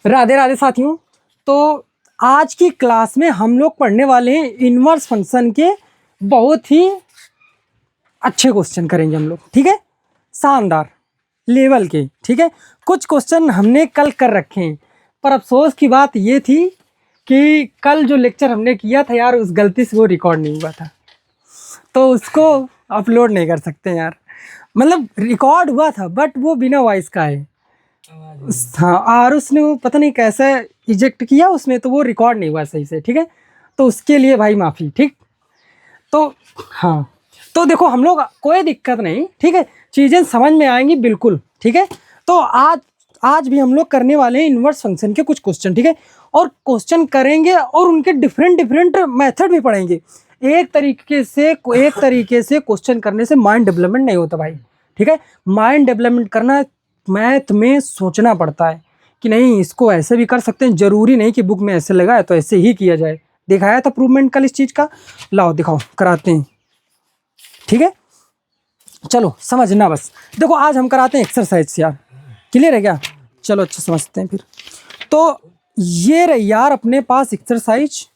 राधे राधे साथियों। तो आज की क्लास में हम लोग पढ़ने वाले हैं इनवर्स फंक्शन के बहुत ही अच्छे क्वेश्चन करेंगे हम लोग, ठीक है, शानदार लेवल के, ठीक है। कुछ क्वेश्चन हमने कल कर रखे हैं, पर अफसोस की बात ये थी कि कल जो लेक्चर हमने किया था यार, उस गलती से वो रिकॉर्ड नहीं हुआ था, तो उसको अपलोड नहीं कर सकते यार। मतलब रिकॉर्ड हुआ था बट वो बिना वॉइस का है। हाँ, और उसने वो पता नहीं कैसे इजेक्ट किया उसमें, तो वो रिकॉर्ड नहीं हुआ सही से, ठीक है। तो उसके लिए भाई माफ़ी, ठीक। तो हाँ, तो देखो हम लोग कोई दिक्कत नहीं, ठीक है, चीज़ें समझ में आएंगी बिल्कुल, ठीक है। तो आज भी हम लोग करने वाले हैं इनवर्स फंक्शन के कुछ क्वेश्चन, ठीक है। और क्वेश्चन करेंगे और उनके डिफरेंट मेथड भी पढ़ेंगे। एक तरीके से क्वेश्चन करने से माइंड डेवलपमेंट नहीं होता भाई, ठीक है। माइंड डेवलपमेंट करना, मैथ में सोचना पड़ता है कि नहीं इसको ऐसे भी कर सकते हैं, जरूरी नहीं कि बुक में ऐसे लगा है तो ऐसे ही किया जाए। दिखाया था प्रूवमेंट कल इस चीज़ का, लाओ दिखाओ, कराते हैं, ठीक है। चलो समझना बस। देखो आज हम कराते हैं एक्सरसाइज यार, क्लियर है क्या? चलो अच्छा समझते हैं फिर। तो ये रही यार अपने पास एक्सरसाइज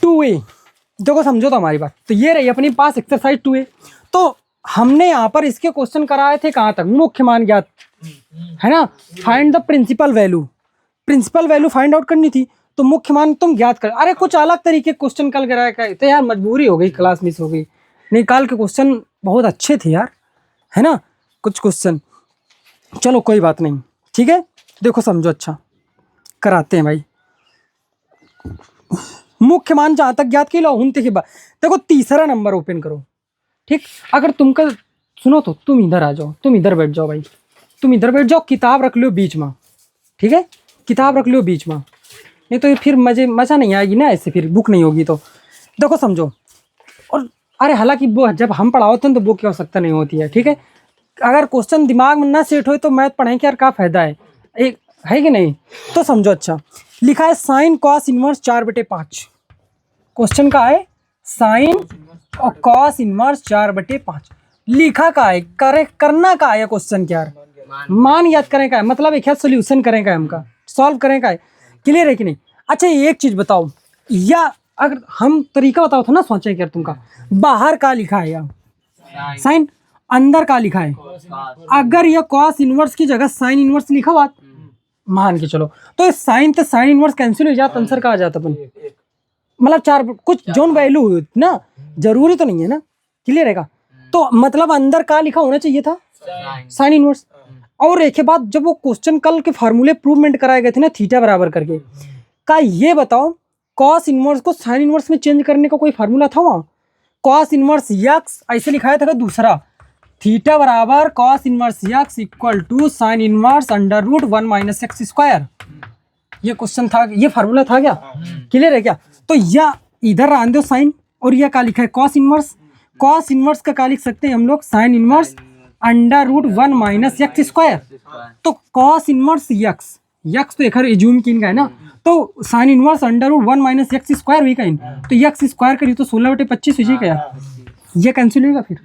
2A। देखो समझो तो हमारी बात, तो ये रही अपने पास एक्सरसाइज 2A। तो हमने यहाँ पर इसके क्वेश्चन कराए थे कहाँ तक, मुख्य मान ज्ञात, है ना। Find the principal value find out करनी थी, तो मुख्य मान तुम ज्ञात कर। अरे कुछ अलग तरीके क्वेश्चन कल कराया का, तो यार मजबूरी हो गई, क्लास मिस हो गई। नहीं कल के क्वेश्चन बहुत अच्छे थे यार, है ना, कुछ क्वेश्चन। चलो कोई बात नहीं, ठीक है। देखो समझो, अच्छा कराते हैं भाई। मुख्य मान जहाँ तक ज्ञात की लो उनते के बाद देखो तीसरा नंबर ओपन करो, ठीक। अगर तुमका सुनो तो तुम इधर आ जाओ, तुम इधर बैठ जाओ भाई, तुम इधर बैठ जाओ, किताब रख लो बीच में, ठीक है, किताब रख लो बीच में, नहीं तो फिर मज़ा नहीं आएगी ना, ऐसे फिर बुक नहीं होगी। तो देखो समझो, और अरे हालांकि वो जब हम पढ़ाते हैं तो बुक की आवश्यकता नहीं होती है, ठीक है। अगर क्वेश्चन दिमाग में ना सेट हो तो मैथ पढ़ें कि यार क्या फ़ायदा है, एक है कि नहीं। तो समझो, अच्छा लिखा है साइन कॉस इनवर्स 4/5। क्वेश्चन का है साइन और कॉस इनवर्स 4/5। लिखा का है, करना का है क्वेश्चन क्या है, मान याद करें का है, मतलब एक सोल्यूशन करें का है, हमका सॉल्व करें का है, क्लियर है कि नहीं। अच्छा एक चीज बताओ, या अगर हम तरीका बताओ था ना, सोचे क्या तुमका, बाहर का लिखा है या साइन, अंदर का लिखा है। अगर यह कॉस इनवर्स की जगह साइन इनवर्स लिखा हुआ मान के चलो, तो साइन तो साइन इनवर्स कैंसिल हो जाता, आंसर का आ जाता अपन, मतलब चार कुछ जोन वैल्यू हुई ना, जरूरी तो नहीं है ना, क्लियर है का। तो मतलब अंदर का लिखा होना चाहिए था साइन इनवर्स। और एक बात, जब वो क्वेश्चन कल के फार्मूले प्रूवमेंट कराए गए थे ना थीटा बराबर करके, का ये बताओ कॉस इनवर्स को साइन इनवर्स में चेंज करने का कोई फार्मूला था वहाँ? कॉस इनवर्स यक्स ऐसे लिखाया था दूसरा, थीटा बराबर cos inverse x equal to sine inverse under root 1 - x²। ये क्वेश्चन था, ये फार्मूला था क्या, क्लियर है क्या। तो या इधर आन दो साइन, और यह क्या लिखा है कॉस इनवर्स। कॉस इनवर्स का क्या लिख सकते हैं हम लोग, sign inverse under root 1 - x²। तो कॉस इनवर्स यक्स तो एक एज्यूम किन का है ना, तो sign inverse under root 1 - x² हुई कहीं, तो x² करी तो 16/25 हो जाएगा यार, ये कैंसिल होगा फिर।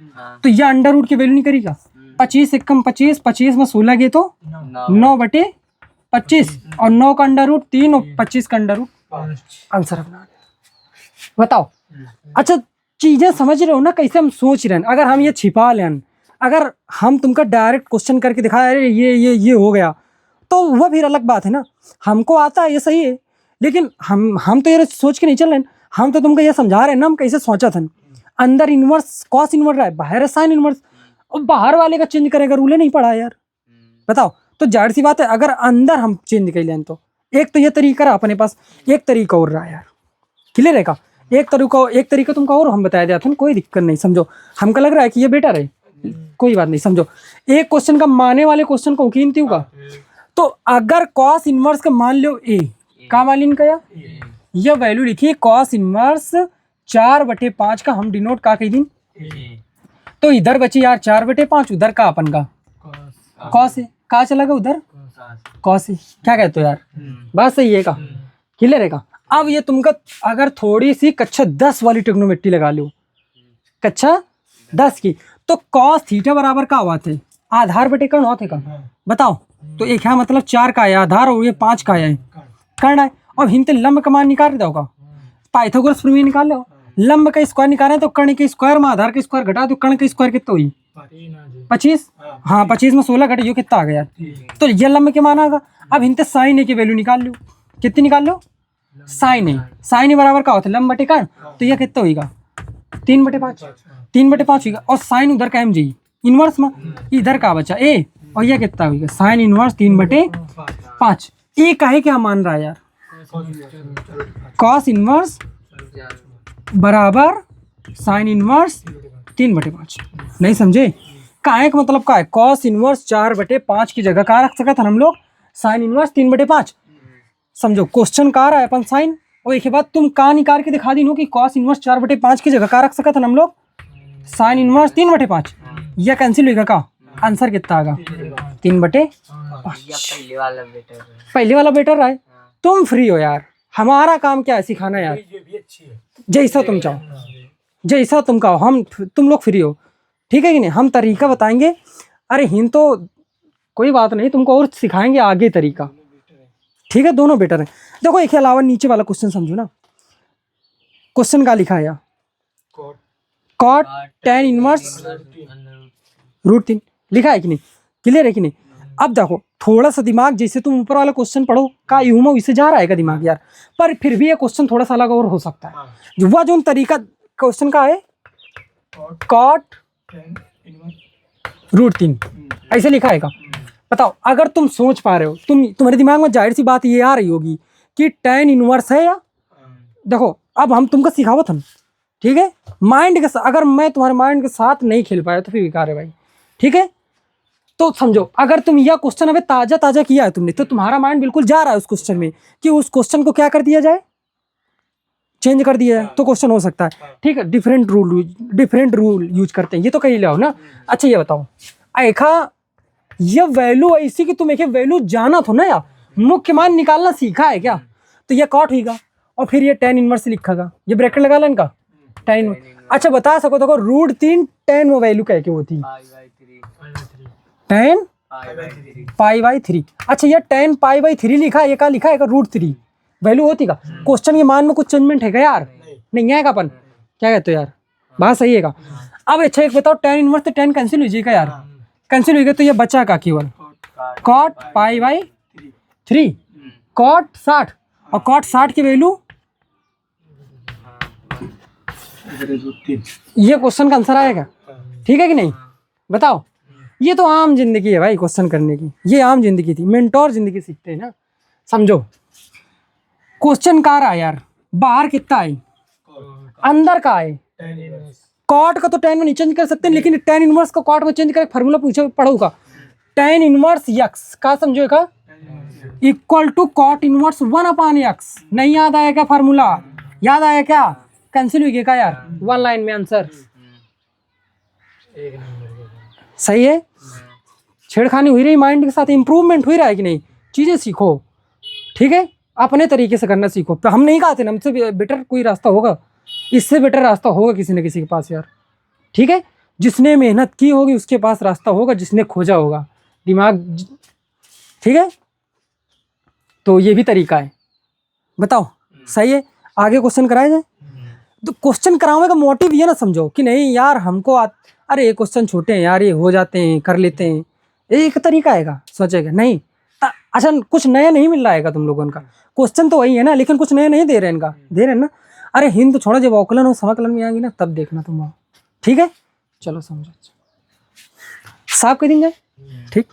तो यह अंडर रूट की वैल्यू नहीं करेगा, 25 × 25, 25 में 16 गए तो 9/25, और 9 का अंडर रूट 3 और 25 का अंडर रूट, आंसर अपना बताओ। अच्छा चीजें समझ रहे हो ना, कैसे हम सोच रहे हैं। अगर हम ये छिपा लें, अगर हम तुमका डायरेक्ट क्वेश्चन करके दिखाया अरे ये हो गया, तो वह फिर अलग बात है ना। हमको आता है ये सही है, लेकिन हम तो ये सोच के नहीं चल रहे हैं, हम तो तुमको ये समझा रहे हैं ना हम कैसे सोचा था। अंदर इनवर्स कॉस इनवर्स रहा है, बाहर है साइन इनवर्स, और बाहर वाले का चेंज करेगा, रूले नहीं पढ़ा यार, बताओ। तो जाहिर सी बात है अगर अंदर हम चेंज कर लें, तो एक तो ये तरीका रहा अपने पास, एक तरीका और रहा यार, क्लियर है का। एक तरीका तुमको और हम बताया दिया था, कोई दिक्कत नहीं, समझो। हमको लग रहा है कि ये बेटर है, कोई बात नहीं, समझो। एक क्वेश्चन का माने वाले क्वेश्चन को कीमती होगा, तो अगर कॉस इनवर्स का मान लो ए का मान इनका, यह वैल्यू लिखिए कॉस इनवर्स 4/5 का हम डिनोट का कही दिन, तो इधर बची यार 4/5, उधर का अपन का कॉस है, कहा चला गया उधर कॉस है, क्या कहते हो यार, बात सही है का, क्लियर है का। अब ये तुमका अगर थोड़ी सी कक्षा 10 वाली ट्रिग्नोमेट्री लगा लो, कक्षा 10 की, तो कॉस थीटा बराबर का हुआ थे आधार बटे कर्ण होते का बताओ। तो एक है मतलब 4 का है आधार और ये 5 का है कर्ण है। अब हिंते लंब का मान निकाल दो का पाइथागोरस प्रमेय निकाल लो। लंब का स्क्वायर निकाले तो कर्ण के स्क्वायर में आधार का स्क्वायर घटा तो कर्ण का स्क्वायर कितना हुई 25। हाँ 25 में 16 घटे कितना आ गया। तो ये लंब के मान आगा। अब हिंते साइन ए की वैल्यू निकाल लो। कितनी निकाल लो साइन ए बराबर का होता है लंब बटे कर्ण। तो यह कितना होगा 3/5 3/5 होगा। और साइन उधर का एम जी इनवर्स में इधर का बचा ए और यह कितना होगा साइन इनवर्स 3/5। ए काहे क्या मान रहा है यार कॉस इनवर्स बराबर साइन इनवर्स 3/5। नहीं समझे काहे का मतलब का है कॉस इनवर्स 4/5 की जगह का रख सकते हम लोग साइन इनवर्स 3/5। समझो क्वेश्चन का रहा है अपन साइन और एक बाद तुम का निकाल के दिखा दी नो कि कॉस इनवर्स 4/5 की जगह का रख सकते हम लोग साइन इनवर्स 3/5। यह कैंसिल होगा का आंसर कितना आएगा 3/5। पहले वाला बेटर है। तुम फ्री हो यार हमारा काम क्या है सिखाना यार जैसा तुम चाहो जैसा तुम कहो हम तुम लोग फ्री हो ठीक है कि नहीं। हम तरीका बताएंगे। अरे हिंद तो कोई बात नहीं तुमको और सिखाएंगे आगे तरीका ठीक है। दोनों बेटर है। देखो एक के अलावा नीचे वाला क्वेश्चन समझो ना। क्वेश्चन का लिखा है कॉट tan इनवर्स √3 लिखा है कि नहीं क्लियर है कि नहीं। अब देखो थोड़ा सा दिमाग जैसे तुम ऊपर वाला क्वेश्चन पढ़ो का यूं इससे जा रहा है का दिमाग यार पर फिर भी ये क्वेश्चन थोड़ा सा अलग और हो सकता है। जो वह जो तरीका क्वेश्चन का है कॉट √3 ऐसे लिखा है का। बताओ अगर तुम सोच पा रहे हो तुम्हारे दिमाग में जाहिर सी बात ये आ रही होगी कि tan इनवर्स है या देखो अब हम तुमको सिखावत हम ठीक है माइंड के साथ। अगर मैं तुम्हारे माइंड के साथ नहीं खेल पाया तो फिर बेकार है भाई ठीक है। तो समझो अगर तुम यह क्वेश्चन अभी ताजा किया है तुमने तो तुम्हारा माइंड बिल्कुल जा रहा है उस क्वेश्चन में कि उस क्वेश्चन को क्या कर दिया जाए चेंज कर दिया जाए तो क्वेश्चन हो सकता है ठीक है। डिफरेंट रूल यूज करते हैं ये तो कहीं ले आओ ना। अच्छा ये बताओ ऐखा ये वैल्यू ऐसी कि तुम एक वैल्यू जाना था ना यार मुख्य मान निकालना सीखा है क्या। तो ये कॉट होगा और फिर ये tan इनवर्स लिखा ये ब्रैकेट लगा लो इनका tan। अच्छा बता सको देखो √3 tan वो वैल्यू क्या होती tan π/3। अच्छा ये tan π/3 लिखा है ये का लिखा है √3 वैल्यू होती का। क्वेश्चन के मान में कुछ चेंजमेंट है क्या यार नहीं आएगा अपन क्या कहते हो यार बात सही है का। अब अच्छा एक बताओ tan इनवर्स तो tan कैंसिल हो जाएगा यार कैंसिल हो गया तो ये बचा का केवल cot π/3 cot 60 और cot 60 की वैल्यू ये क्वेश्चन का आंसर आएगा ठीक है कि नहीं। बताओ ये तो आम जिंदगी है भाई क्वेश्चन करने की ये आम जिंदगी थी मेंटोर जिंदगी सीखते हैं ना। समझो क्वेश्चन का रहा यार बाहर कितना है अंदर का है कॉट का तो tan में नहीं चेंज कर सकते लेकिन tan इनवर्स का कॉट में चेंज कर फार्मूला पूछो पढ़ोगा tan इनवर्स x का समझोगा equal to cot inverse 1/x। नहीं याद आया क्या फार्मूला याद आया क्या कैंसिल हो गया यार 1 लाइन में आंसर सही है। छेड़खानी हुई रही माइंड के साथ इंप्रूवमेंट हुई रहा है कि नहीं चीजें सीखो ठीक है अपने तरीके से करना सीखो। हम नहीं कहते ना हमसे बेटर कोई रास्ता होगा इससे बेटर रास्ता होगा किसी न किसी के पास यार ठीक है। जिसने मेहनत की होगी उसके पास रास्ता होगा जिसने खोजा होगा दिमाग ठीक है। तो ये भी तरीका है बताओ सही है। आगे क्वेश्चन कराया जाए तो क्वेश्चन कराने का मोटिव ये ना समझो कि नहीं यार हमको अरे ये क्वेश्चन छोटे हैं यार ये हो जाते हैं कर लेते हैं एक तरीका आएगा सोचेगा नहीं। अच्छा कुछ नया नहीं मिल रहा है तुम लोगों का क्वेश्चन तो वही है ना लेकिन कुछ नया नहीं दे रहे हैं इनका दे रहे हैं ना। अरे हिंद तो छोड़ा जब अवकलन और समाकलन में आएंगी ना तब देखना तुम वहाँ ठीक है। चलो समझो साफ कर देंगे ठीक।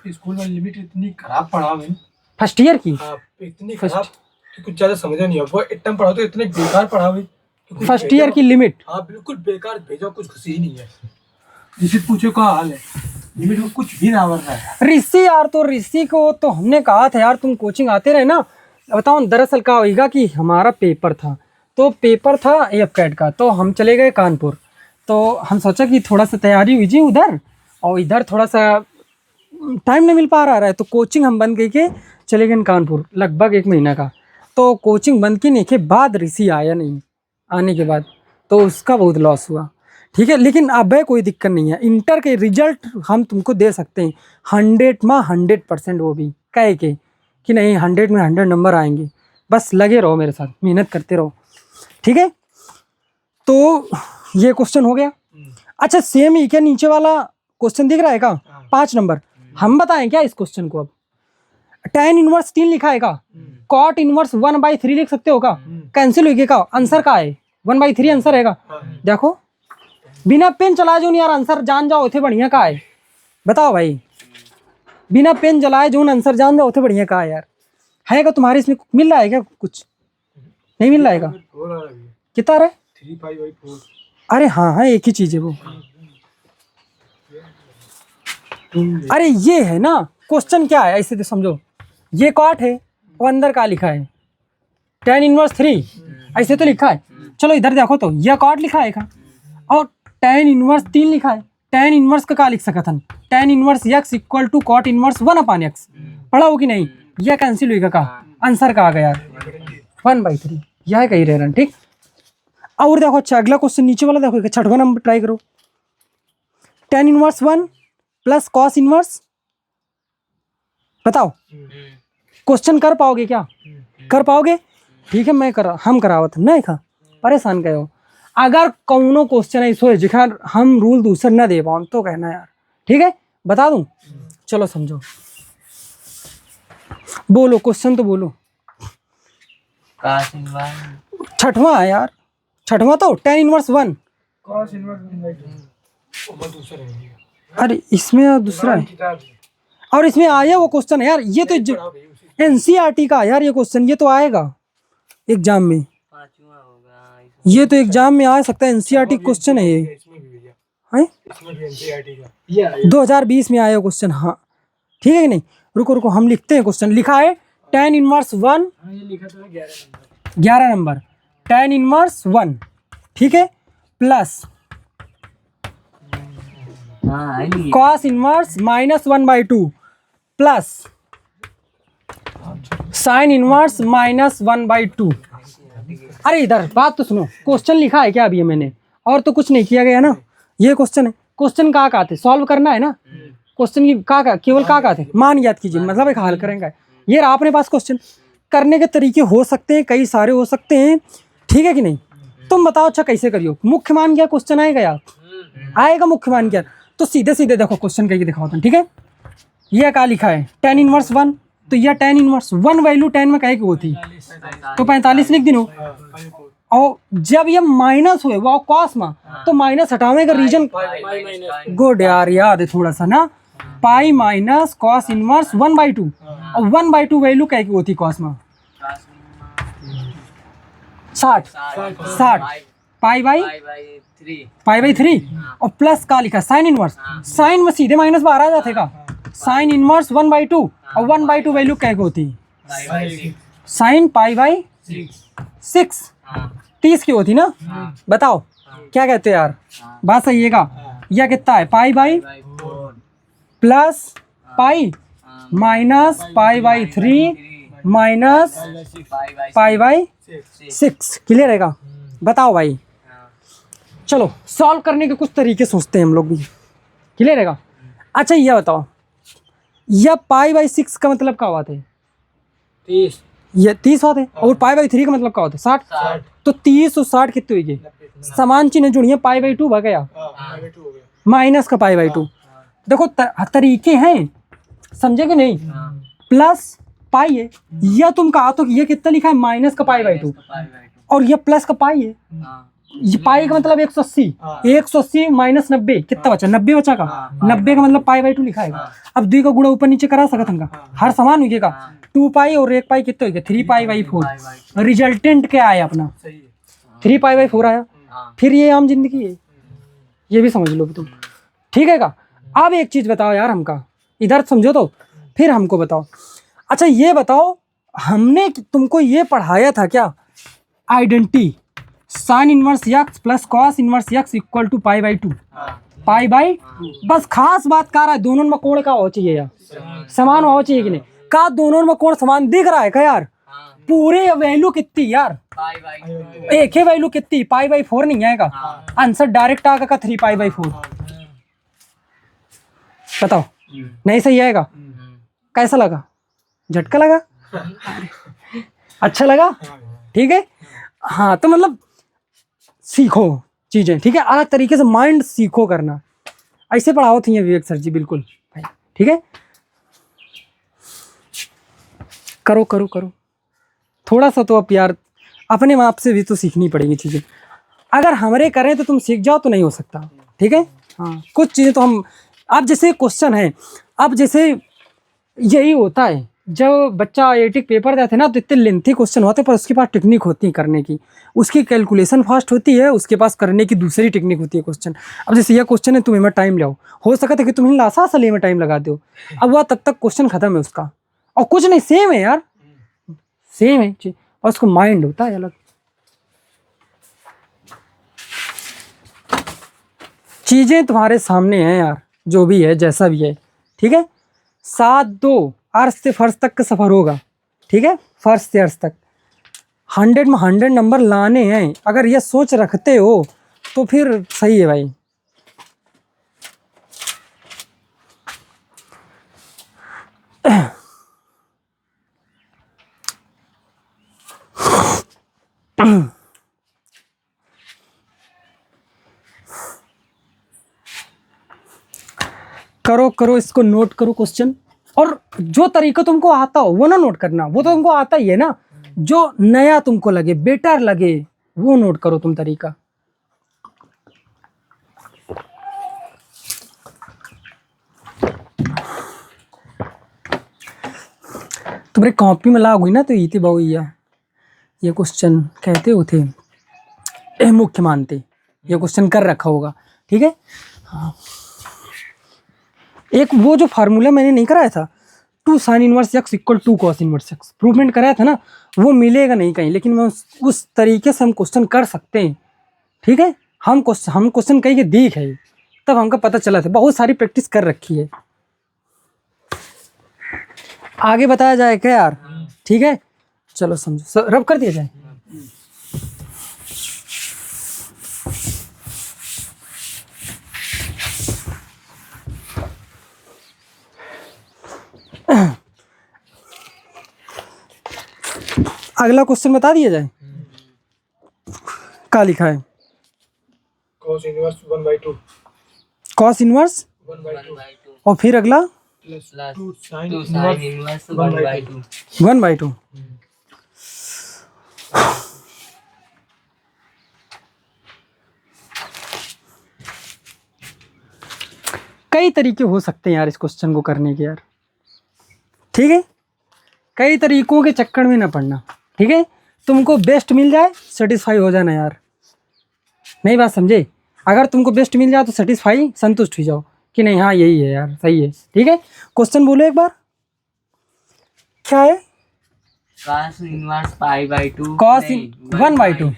स्कूल में लिमिट इतनी खराब पढ़ा मैं फर्स्ट ईयर की इतनी खराब कि कुछ ज्यादा समझा नहीं अब वो इतना पढ़ा तो इतने बेकार पढ़ा भाई फर्स्ट ईयर की लिमिट हाँ बिल्कुल बेकार भेजा कुछ खुशी ही नहीं है। जिसे पूछो क्या हाल है लिमिट में कुछ भी ना रहा है। ऋषि यार तो ऋषि को तो हमने कहा था यार तुम कोचिंग आते रहे ना। बताओ दरअसल क्या होगा कि हमारा पेपर था तो पेपर था AFCAT का तो हम चले गए कानपुर। तो हम सोचा कि थोड़ा सा तैयारी हुई जी उधर और इधर थोड़ा सा टाइम नहीं मिल पा रहा है तो कोचिंग हम बंद करके चले गए कानपुर लगभग 1 महीना का। तो कोचिंग बंद करने के बाद ऋषि आया नहीं आने के बाद तो उसका बहुत लॉस हुआ ठीक है, लेकिन अब कोई दिक्कत नहीं है, इंटर के रिजल्ट हम तुमको दे सकते हैं 100 में 100%, वो भी कहे के कि नहीं 100 में 100 नंबर आएंगे, बस लगे रहो मेरे साथ, मेहनत करते रहो। ठीक है, तो ये क्वेश्चन हो गया। अच्छा सेम ही क्या नीचे वाला क्वेश्चन दिख रहा है का 5 नंबर, हम बताएं क्या इस क्वेश्चन को? अब tan इनवर्स 3 लिखा है का, cot इनवर्स 1/3 लिख सकते हो का, कैंसिल हो गया का, आंसर का है 1/3 आंसर है का। देखो बिना पेन चलाए जो नहीं यार आंसर जान जाओ थे बढ़िया का है, बताओ भाई, बिना पेन जलाए जो आंसर जान जाओ थे बढ़िया का है यार। है का तुम्हारे इसमें मिल रहा है क्या? कुछ नहीं मिल रहा है का? कितना रहा है? 3π/4। अरे हाँ हाँ एक ही चीज है वो। अरे ये है ना क्वेश्चन, क्या है ऐसे तो समझो, ये कॉट है और अंदर का लिखा है tan इनवर्स 3, ऐसे तो लिखा है। चलो इधर देखो तो यह कॉट लिखा है का, और tan इनवर्स 3 लिखा है। tan इनवर्स का लिख सकत हन, tan inverse x equal to cot inverse 1/x, पढ़ा हो कि नहीं? यह कैंसिल हुई का, आंसर का आ गया 1/3, यह कही रह रहा। ठीक, और देखो अच्छा अगला क्वेश्चन नीचे वाला देखो, 6वां नंबर ट्राई करो। tan inverse 1 plus cos inverse, बताओ क्वेश्चन कर पाओगे क्या? कर पाओगे? ठीक है मैं हम करावत नहीं खा, परेशान कहो। अगर कौनो क्वेश्चन ऐसा है जिखर हम रूल दूसर ना दे पाओ तो कहना यार, ठीक है बता दूं। चलो समझो, बोलो क्वेश्चन तो बोलो। 6वां है यार, 6वां तो tan इनवर्स 1, cos इनवर्स 1/2 वो दूसरा है। अरे इसमें दूसरा है, और इसमें आया वो क्वेश्चन है यार, ये तो एनसीईआरटी का यार ये क्वेश्चन, ये तो आएगा एग्जाम में, ये तो एग्जाम में आ सकता है, एनसीईआरटी क्वेश्चन है ये, है 2020 में आया क्वेश्चन। हाँ ठीक है कि नहीं, रुको रुको हम लिखते हैं क्वेश्चन। लिखा है tan inverse 1, 11 number tan inverse 1, ठीक है, plus cos inverse -1/2 plus sin inverse -1/2। अरे इधर बात तो सुनो, क्वेश्चन लिखा है क्या अभी मैंने, और तो कुछ नहीं किया गया ना, ये क्वेश्चन है। क्वेश्चन कहाँ का थे, सॉल्व करना है ना क्वेश्चन की, का केवल का थे मान याद कीजिए, मतलब एक हल करेंगे। ये रहा अपने पास क्वेश्चन, करने के तरीके हो सकते हैं, कई सारे हो सकते हैं, ठीक है कि नहीं? तुम बताओ अच्छा कैसे करियो, मुख्य मान क्या क्वेश्चन आएगा यार, आएगा मुख्य मान क्या, तो सीधे सीधे देखो क्वेश्चन करके दिखाओ तुम, ठीक है। यह क्या लिखा है tan इनवर्स 1, तो यह tan इनवर्स 1 वैल्यू 10 में कहे की वो थी, तो 45 लिख दिनो। और जब ये माइनस हुए वो कॉस में, तो माइनस हटाने का रीजन गुड यार, याद है थोड़ा सा ना, पाई माइनस कॉस इनवर्स 1/2, और 1/2 वैल्यू कहे की वो थी कॉस में 60 पाई/3, और प्लस का लिखा साइन इनवर्स, साइन में सीधे माइनस बाहर आ जाते का, साइन इनवर्स 1/2, और 1/2 वैल्यू क्या होती, साइन पाई/6, 30 की होती ना। बताओ क्या कहते हैं यार, बात सही है का? यह कितना है पाई/4 प्लस पाई माइनस पाई/3 माइनस पाई/6, क्लियर है का? बताओ भाई, चलो सॉल्व करने के कुछ तरीके सोचते हैं हम लोग भी, क्लियर है का? अच्छा ये बताओ, यह पाई/6 का मतलब क्या हुआ था? 30, ये 30 होते, और पाई/3 का मतलब क्या होता है? 60। तो 30 और 60 कितने हुई गए? समान चिन्ह जुड़िए, पाई/2 भाग गया, माइनस का पाई/2। देखो तरीके हैं, समझे कि नहीं? प्लस पाई है, या तुम कहा तो ये कितना लिखा है माइनस का पाई/2, और ये प्लस का पाई है, ये पाई का मतलब 180, 180 माइनस 90 कितना बचा? 90 बचा का, 90 का मतलब पाई/2 लिखा है। अब 2 का गुणा ऊपर नीचे करा सकत हन का, हर समान हुई का, 2 पाई और 1 पाई कितना हो गया? 3 पाई/4। रिजल्टेंट क्या आया अपना? 3 पाई/4 आया। फिर ये आम जिंदगी है, ये भी समझ लो तुम, ठीक है का? अब एक चीज बताओ यार हमका, इधर समझो तो फिर हमको बताओ। अच्छा ये बताओ, हमने तुमको ये पढ़ाया था क्या, identity sine inverse x plus cos inverse x equal to पाई/2, बस खास बात कर रहा है, दोनों में कोण का हो चाहिए यार, समान हो चाहिए कि नहीं? का दोनों में कोण समान दिख रहा है क्या यार? पूरे वैल्यू कितनी यार, पाई बाई एक ही वैल्यू कितनी, पाई बाई 4 नहीं आएगा। आंसर डायरेक्ट आएगा का 3 पाई बाई 4। बताओ नहीं सही आएगा। कैसा लगा, झटका लगा, अच्छा लगा, ठीक है। हाँ तो मतलब सीखो चीजें, ठीक है, अलग तरीके से माइंड सीखो करना। ऐसे पढ़ाओ थी ये विवेक सर जी, बिल्कुल भाई, ठीक है। करो करो करो थोड़ा सा तो अब यार, अपने माँ से भी तो सीखनी पड़ेगी चीजें। अगर हमारे करें तो तुम सीख जाओ तो नहीं हो सकता, ठीक है। हाँ कुछ चीजें तो हम, अब जैसे क्वेश्चन है, अब जैसे यही होता है जब बच्चा आईआईटी पेपर देते हैं ना, तो इतने लेंथी क्वेश्चन होते हैं, पर उसके पास टेक्निक होती है करने की, उसकी कैलकुलेशन फास्ट होती है, उसके पास करने की दूसरी टेक्निक होती है क्वेश्चन। अब जैसे यह क्वेश्चन है, तुम्हें टाइम लगाओ, हो सकता है कि तुम्हें लासा सले में टाइम लगा दो, अब वह तब तक क्वेश्चन खत्म है उसका, और कुछ नहीं, सेम है यार, सेम है, और उसको माइंड होता है अलग। चीजें तुम्हारे सामने हैं यार, जो भी है जैसा भी है, ठीक है। 7-2 अर्श से फर्श तक का सफर होगा, ठीक है, फर्श से अर्श तक 100 में 100 नंबर लाने हैं, अगर ये सोच रखते हो तो फिर सही है भाई। करो करो इसको, नोट करो क्वेश्चन, और जो तरीका तुमको आता हो वो ना नोट करना, वो तो तुमको आता ही है ना, जो नया तुमको लगे, बेटर लगे, वो नोट करो तुम तरीका। तुम्हारे कॉपी में लागू ना तो इति बहु ये क्वेश्चन कहते हो थे मुख्य मानते, ये क्वेश्चन कर रखा होगा, ठीक है। हाँ एक वो जो फार्मूला मैंने नहीं कराया था, 2 sin inverse x equal 2 cos inverse x, प्रूवमेंट कराया था ना, वो मिलेगा नहीं कहीं, लेकिन मैं उस तरीके से हम क्वेश्चन कर सकते हैं, ठीक है। हम क्वेश्चन कहीं के देख है, तब हमको पता चला था, बहुत सारी प्रैक्टिस कर रखी है। आगे बताया जाए क्या यार, ठीक है, चलो समझो, रब कर दिया जाए। अगला क्वेश्चन बता दिया जाए, क्या लिखा है, cos इनवर्स 1/2 cos इनवर्स, 1/2 और फिर अगला plus plus 2 sin 2 sin inverse inverse 1/2 1/2। कई तरीके हो सकते हैं यार इस क्वेश्चन को करने के यार, ठीक है, कई तरीकों के चक्कर में ना पड़ना, ठीक है। तुमको बेस्ट मिल जाए सेटिस्फाई हो जाना यार, नहीं बात समझे, अगर तुमको बेस्ट मिल जाए तो सेटिस्फाई, संतुष्ट हो जाओ कि नहीं हाँ यही है यार, सही है, ठीक है। क्वेश्चन बोलो एक बार, क्या है, cos इनवर्स π/2 cos 1/2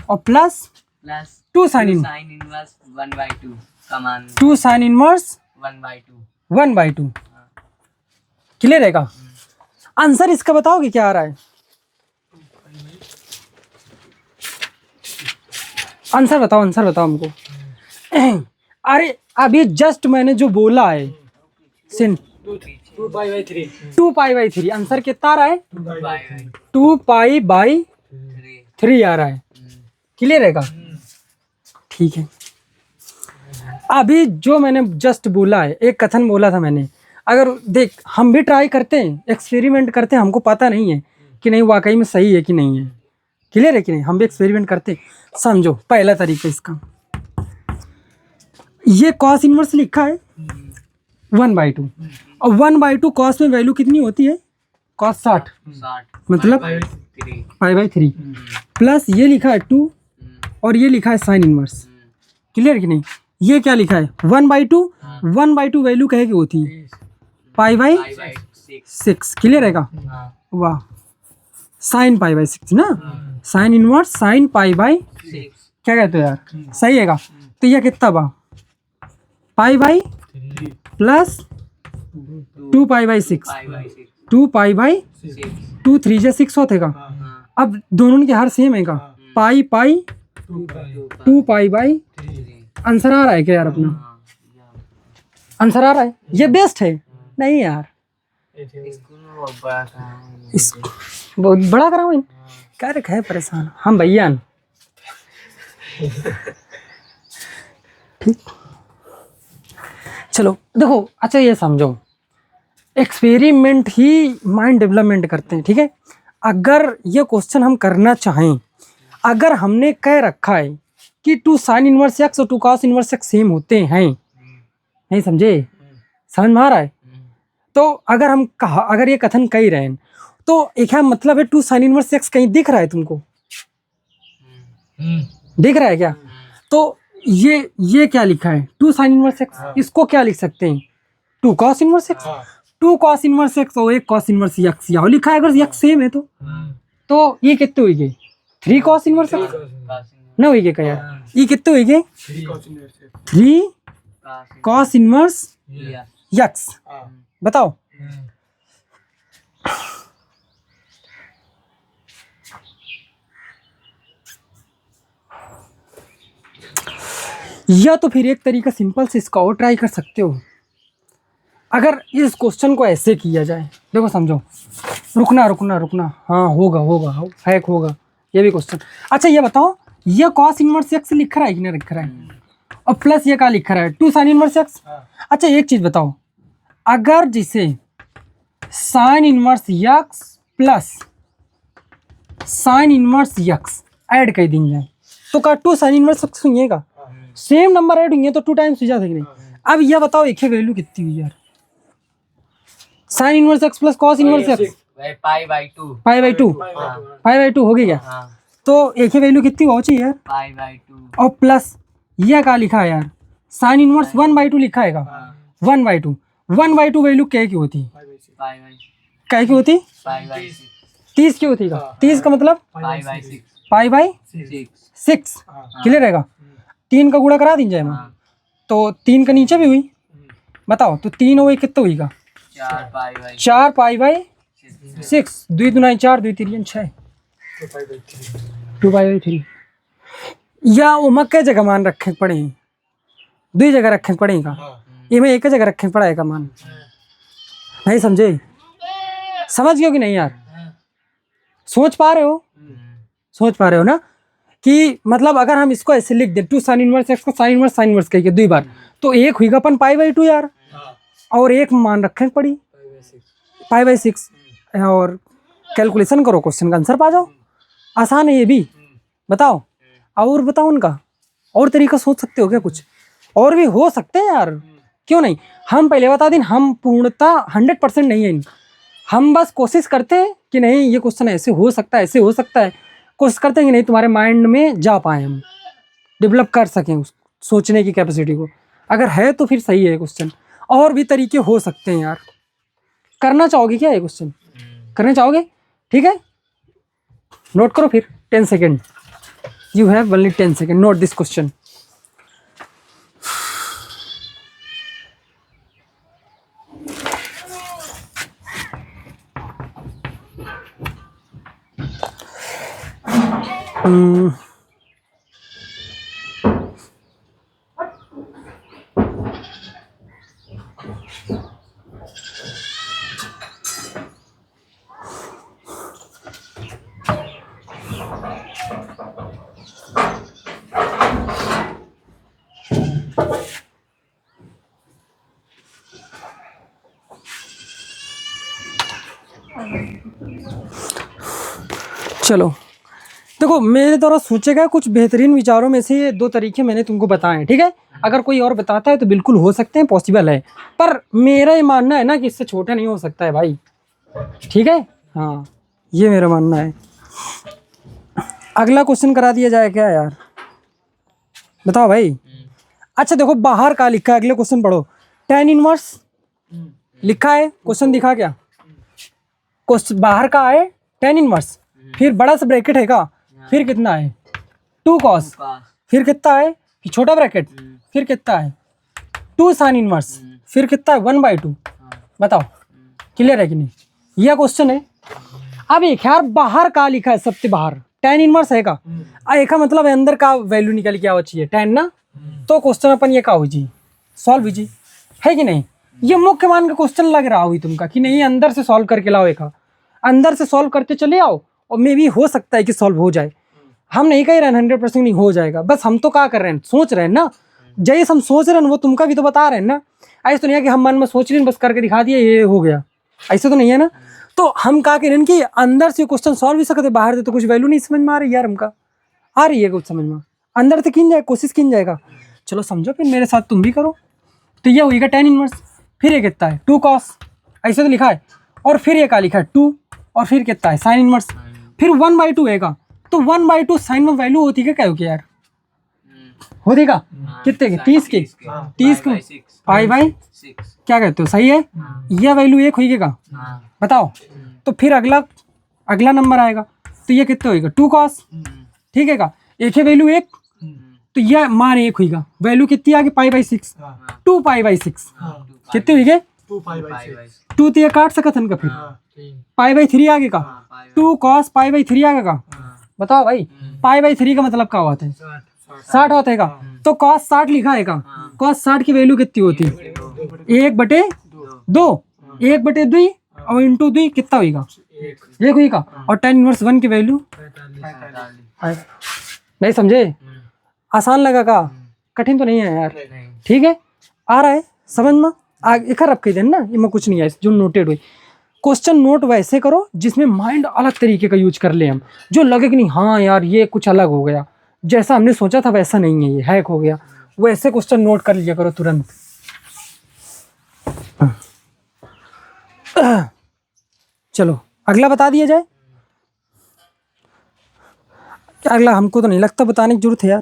और प्लस प्लस 2 sin इनवर्स 1/2 का मान 2 sin इनवर्स 1/2 1/2, क्लियर रहेगा। आंसर इसका बताओगे क्या आ रहा है, आंसर बताओ हमको। अरे अभी जस्ट मैंने जो बोला है, 2π/3 2π/3, आंसर कितना आ रहा है, 2π/3 2π/3 आ रहा है, क्लियर रहेगा, ठीक है। अभी जो मैंने जस्ट बोला है, एक कथन बोला था मैंने, अगर देख हम भी ट्राई करते हैं, एक्सपेरिमेंट करते हैं, हमको पता नहीं है कि नहीं वाकई में सही है कि नहीं है, क्लियर है कि नहीं, हम भी एक्सपेरिमेंट करते हैं। समझो पहला तरीका इसका, ये cos इनवर्स लिखा है 1/2, और 1/2 cos में वैल्यू कितनी होती है, cos 60, मतलब π/3, प्लस ये लिखा है 2, और ये लिखा है sin इनवर्स, क्लियर कि नहीं। ये क्या लिखा है 1/2, 1/2 वैल्यू कहे की होती है π/6, क्लियर रहेगा, वाह, sin π/6 ना, sin इनवर्स sin π/6, क्या कहते हो यार, सही हैगा। तो ये कितना बा, π/3 प्लस 2π/6, 2π/2 3 से 6 होतेगा, अब दोनों के हर सेम है का, पाई पाई 2 पाई बाई, आंसर आ रहा है क्या यार अपना? आंसर आ रहा है, ये बेस्ट है नहीं यार? इसको बहुत बड़ा करा हूँ, क्या रखा है परेशान हम भैया। ठीक, चलो देखो, अच्छा ये समझो, एक्सपेरिमेंट ही माइंड डेवलपमेंट करते हैं, ठीक है? अगर ये क्वेश्चन हम करना चाहें, अगर हमने कह रखा है कि 2 साइन इनवर्स एक्स और 2 कॉस इनवर्स एक्स सेम होते हैं, नहीं समझे? समझ में आ रहा है? तो अगर हम कहा, अगर ये कथन कह रहे हैं तो एक है मतलब है 2 साइन इनवर्स एक्स कहीं दिख रहा है तुमको? दिख रहा है क्या? तो ये क्या लिखा है 2 साइन इनवर्स एक्स, इसको क्या लिख सकते हैं 2 cos inverse x. 2 cos inverse x और 1 कॉस इनवर्स एक्स यहाँ लिखा है, अगर एक्स सेम है तो ये कितने हुई गई 3 कॉस इनवर्स एक्स ना हुई गई क्या यार? ये कितने हुई गई 3 कॉस इनवर्स एक्स। बताओ या तो फिर एक तरीका सिंपल से इसका और ट्राई कर सकते हो। अगर इस क्वेश्चन को ऐसे किया जाए, देखो समझो, रुकना, हाँ होगा हैक होगा ये भी क्वेश्चन। अच्छा ये बताओ, ये कॉस इनवर्स एक्स लिख रहा है कि नहीं लिख रहा है? और प्लस ये क्या लिख रहा है 2 साइन इनवर्स एक्स। अच्छा एक चीज बताओ, अगर जिसे sine inverse x plus sine inverse x add कर देंगे तो क्या 2 साइन इनवर्स एक्स हुईगा? सेम नंबर ऐड हुई तो 2 टाइम्स हो जाता है कि नहीं? अब ये बताओ एक ही वैल्यू कितनी हुई यार, sign inverse x plus cos inverse x pi by two हो गई क्या? तो एक ही वैल्यू कितनी हो चाहिए यार? पाई बाई टू और प्लस ये क्या लिखा है यार, साइन इनवर्स 1/2 लिखा है 1/2 वैल्यू क्या की होती? पाई बाई क्या की होती? पाई बाई 30 की होती का? 30 का मतलब pi by 6 pi by 6। Clear रहेगा? 3 का गुणा करा दीजिए मैं, तो 3 का नीचे भी हुई। बताओ तो 3 हुई कितना हुई का? 4 पाई बाई 6, 2 दूना 4, 2 3 6, 2 पाई बाई 3। या उमक के जगह मान रखे पड़े, 2 जगह रखे पड़े का, ये में एक जगह रखे पड़ा है का मान। नहीं समझे? समझ गए कि नहीं यार? सोच पा रहे हो ना कि मतलब अगर हम इसको ऐसे लिख दे 2 साइन इनवर्स एक्स को साइन इनवर्स कह के 2 बार, तो एक हुई अपन पाई बाई 2 यार, और एक मान रखे पड़ी पाई बाई 6, और कैलकुलेशन करो, क्वेश्चन का आंसर पा जाओ। आसान है ये भी। बताओ और बताओ, उनका और तरीका सोच सकते हो क्या? कुछ और भी हो सकते हैं यार, क्यों नहीं? हम पहले बता दें, हम पूर्णतः 100% नहीं है, हम बस कोशिश करते हैं कि नहीं ये क्वेश्चन ऐसे हो सकता है, कोशिश करते हैं कि नहीं तुम्हारे माइंड में जा पाए, हम डेवलप कर सकें उस सोचने की कैपेसिटी को। अगर है तो फिर सही है क्वेश्चन, और भी तरीके हो सकते हैं यार। करना चाहोगे क्या ये क्वेश्चन? करना चाहोगे? ठीक है, नोट करो फिर 10 second, you have only 10 second, note this question. चलो देखो, मेरे द्वारा सोचे गए कुछ बेहतरीन विचारों में से ये 2 तरीके मैंने तुमको बताए हैं, ठीक है? अगर कोई और बताता है तो बिल्कुल हो सकते हैं, पॉसिबल है, पर मेरा ये मानना है ना कि इससे छोटा नहीं हो सकता है भाई, ठीक है? हाँ ये मेरा मानना है। अगला क्वेश्चन करा दिया जाए क्या यार? बताओ भाई। अच्छा देखो, बाहर का लिखा है, अगले क्वेश्चन पढ़ो। tan इनवर्स लिखा है, क्वेश्चन दिखा क्या? क्वेश्चन बाहर का है tan इनवर्स, फिर बड़ा सा ब्रैकेट है का, फिर कितना है 2 कॉस, फिर कितना है, फिर छोटा ब्रैकेट, फिर कितना है 2 साइन इनवर्स, फिर कितना है 1/2। बताओ क्लियर है कि नहीं? यह क्वेश्चन है। अब एक यार बाहर का लिखा है सबसे बाहर tan इनवर्स है का एक का मतलब है अंदर का वैल्यू निकल के आवा चाहिए tan ना, तो क्वेश्चन अपन ये का हो जी सॉल्व हो जी, है कि नहीं। ये मुख्य मान का क्वेश्चन लग रहा हुई तुमका कि नहीं अंदर से सॉल्व करके लाओ, एक अंदर से सॉल्व करते चले आओ और मे भी हो सकता है कि सॉल्व हो जाए। हम नहीं कह रहे हैं 100% नहीं हो जाएगा, बस हम तो क्या कर रहे हैं सोच रहे हैं ना, जैसे हम सोच रहे हैं वो तुमका भी तो बता रहे हैं ना। ऐसे तो नहीं है कि हम मन में सोच रहे हैं बस करके दिखा दिए ये हो गया, ऐसे तो नहीं है ना। तो हम क्या कह रहे हैं कि अंदर से क्वेश्चन सॉल्व भी सकते, बाहर से तो कुछ वैल्यू नहीं समझ में आ रही यार, हमका आ रही है कुछ समझ में, अंदर से किन जाए कोशिश किन जाएगा। चलो समझो फिर मेरे साथ तुम भी करो। तो ये होगा tan इनवर्स, फिर ये कितना है 2 cos, ऐसे तो लिखा है, और फिर ये क्या लिखा है 2, और फिर कितना है sin इनवर्स, फिर 1/2 है का, तो 1/2 साइन में वैल्यू होती है क्या हो यार, होती का कितने के 30 के 30 के पाई बाई क्या कहते हो, सही है। यह वैल्यू 1 होगी का, बताओ। तो फिर अगला नंबर आएगा, तो ये कितने होगा 2 cos, ठीक है का, एक है वैल्यू 1, तो यह मान 1 होगा, वैल्यू कितनी आ गई π/6, 2π/6 कितने हुई गए 2 तो ये काट सकत हन का, फिर π/3 आगे का 2 cos π/3 आगे का, बताओ भाई π/3 का मतलब क्या होता है 60 होता है का, तो cos 60 लिखा है का, cos 60 की वैल्यू कितनी होती है 1/2, 1/2 और इंटू 2 कितना होगा 1 होगा, और tan इनवर्स 1 की वैल्यू नहीं समझे, आसान लगा का, कठिन तो नहीं है यार, ठीक है आ रहा है समझ में। एक रख के देना ना, इनमें कुछ नहीं है जो नोटेड हुई। क्वेश्चन नोट वैसे करो जिसमें माइंड अलग तरीके का यूज कर ले हम, जो लगे कि नहीं हाँ यार ये कुछ अलग हो गया, जैसा हमने सोचा था वैसा नहीं है, ये हैक हो गया, वैसे क्वेश्चन नोट कर लिया करो तुरंत। चलो अगला बता दिया जाए, अगला हमको तो नहीं लगता बताने की जरूरत है यार।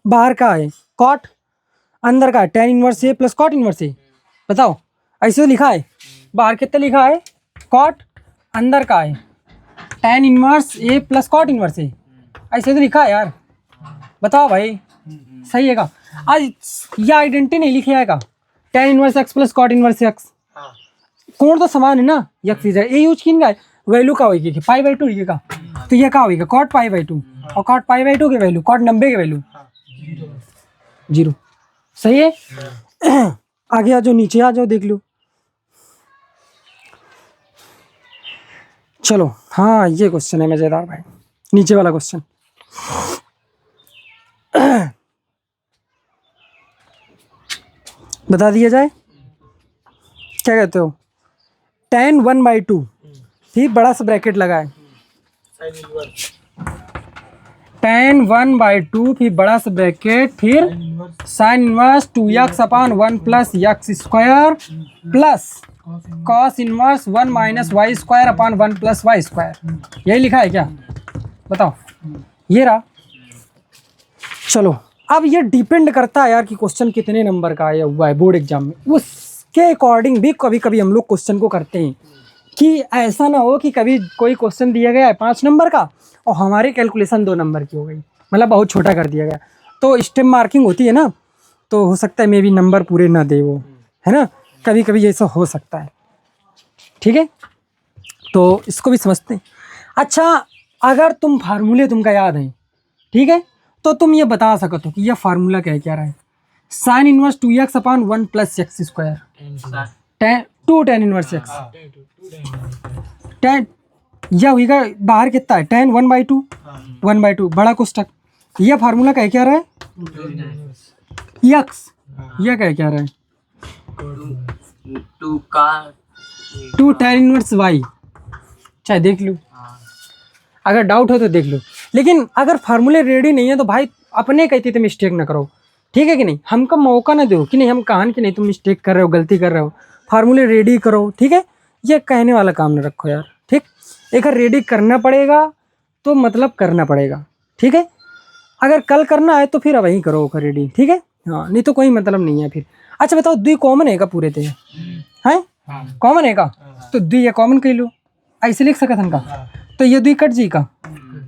बाहर का है कॉट, अंदर का tan इनवर्स ए प्लस कॉट इनवर्स ए, बताओ ऐसे तो लिखा है, बाहर कितना लिखा है कॉट, अंदर का है tan इनवर्स ए प्लस कॉट इनवर्स ए, ऐसे तो लिखा है यार, बताओ भाई सही है का। आज ये आइडेंटिटी नहीं लिखे आएगा tan inverse x plus cot inverse x, कोण तो समान है ना, यक्स ये यूज किन का वैल्यू का होगी कि π/2 होगी का, तो ये क्या होगा कॉट π/2, और कॉट π/2 की वैल्यू कॉट 90 की वैल्यू 0, सही है। आगे आ जाओ, नीचे आ जाओ, देख लो। चलो हाँ ये क्वेश्चन है मजेदार भाई, नीचे वाला क्वेश्चन। बता दिया जाए, क्या कहते हो tan 1/2, फिर बड़ा सा ब्रैकेट लगा है tan 1/2, फिर बड़ा सा ब्रैकेट, फिर sin इनवर्स 2x अपान 1 plus x square plus cos inverse 1 minus y square upon 1 plus y square, यही लिखा है क्या बताओ, ये रहा। चलो अब ये डिपेंड करता है यार कि क्वेश्चन कितने नंबर का आया हुआ है बोर्ड एग्जाम में, उसके अकॉर्डिंग भी कभी कभी हम लोग क्वेश्चन को करते हैं कि ऐसा ना हो कि कभी कोई क्वेश्चन दिया गया है 5 नंबर का और हमारी कैलकुलेशन 2 नंबर की हो गई, मतलब बहुत छोटा कर दिया गया, तो स्टेप मार्किंग होती है ना, तो हो सकता है मे भी नंबर पूरे ना दे वो, है ना, कभी कभी ऐसा हो सकता है, ठीक है। तो इसको भी समझते हैं। अच्छा अगर तुम फार्मूले तुमका याद है, ठीक है, तो तुम ये बता सकते हो कि यह फार्मूला क्या रहा है, साइन इनवर्स 2x अपान 1 plus x square, 2 tan inverse x, tan यह होगा बाहर कितना है tan 1/2 बड़ा कोष्टक, यह फार्मूला क्या रहा है x, यह क्या रहा है 2 tan इनवर्स y, चाहे देख लो अगर डाउट हो तो देख लो, लेकिन अगर फार्मूले रेडी नहीं है तो भाई अपने कहते तो मिस्टेक ना करो, ठीक है कि नहीं, हमको मौका ना दो कि नहीं हम कहान कि नहीं तुम मिस्टेक कर रहे हो गलती कर रहे हो, फार्मूले रेडी करो, ठीक है, ये कहने वाला काम ना रखो यार, ठीक। एक रेडी करना पड़ेगा तो मतलब करना पड़ेगा, ठीक है, अगर कल करना है तो फिर वही करो ओकर रेडी, ठीक है, हाँ नहीं तो कोई मतलब नहीं है फिर। अच्छा बताओ 2 कॉमन है का पूरे थे हैं, कॉमन है का, तो 2 ये कॉमन कर लो, ऐसे लिख सकत हम का, तो ये 2 कट जी का,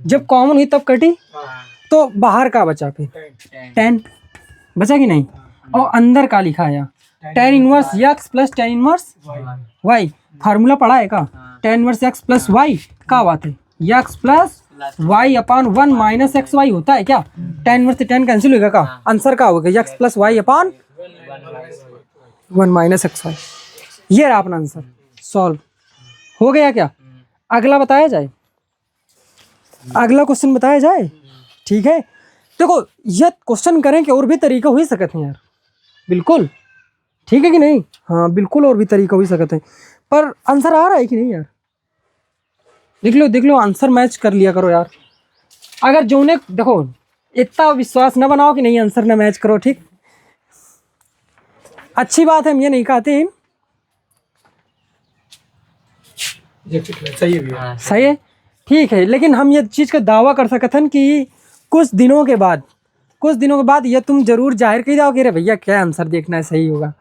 जब कॉमन हुई तब कटी, तो बाहर का बचा फिर tan बचा कि नहीं, और अंदर का लिखा है tan inverse x plus tan inverse y, formula पढ़ा है का, tan inverse x plus y क्या बात है, x plus y upon 1 minus x y होता है क्या? tan इनवर्स से tan कैंसिल होगा का, आंसर क्या होगा x plus y upon 1 minus x y. ये रहा अपना आंसर, सॉल्व हो गया क्या? अगला बताया जाए, अगला क्वेश्चन बताया जाए, ठीक है। देखो यह क्वेश्चन करें कि और भी तरीका हो ही सकते हैं यार, बिल्कुल ठीक है कि नहीं? हाँ बिल्कुल और भी तरीका हो ही सकते हैं, पर आंसर आ रहा है कि नहीं यार? देख लो आंसर मैच कर लिया करो यार। अगर जो ने देखो इतना विश्वास न बनाओ कि नहीं आंसर न मैच करो, ठीक, अच्छी बात है, हम ये नहीं कहते हैं, सही है भैया। सही है ठीक है, लेकिन हम ये चीज़ का दावा कर सकते हैं कि कुछ दिनों के बाद ये तुम जरूर जाहिर कर जाओगे, अरे भैया क्या आंसर देखना है, सही होगा,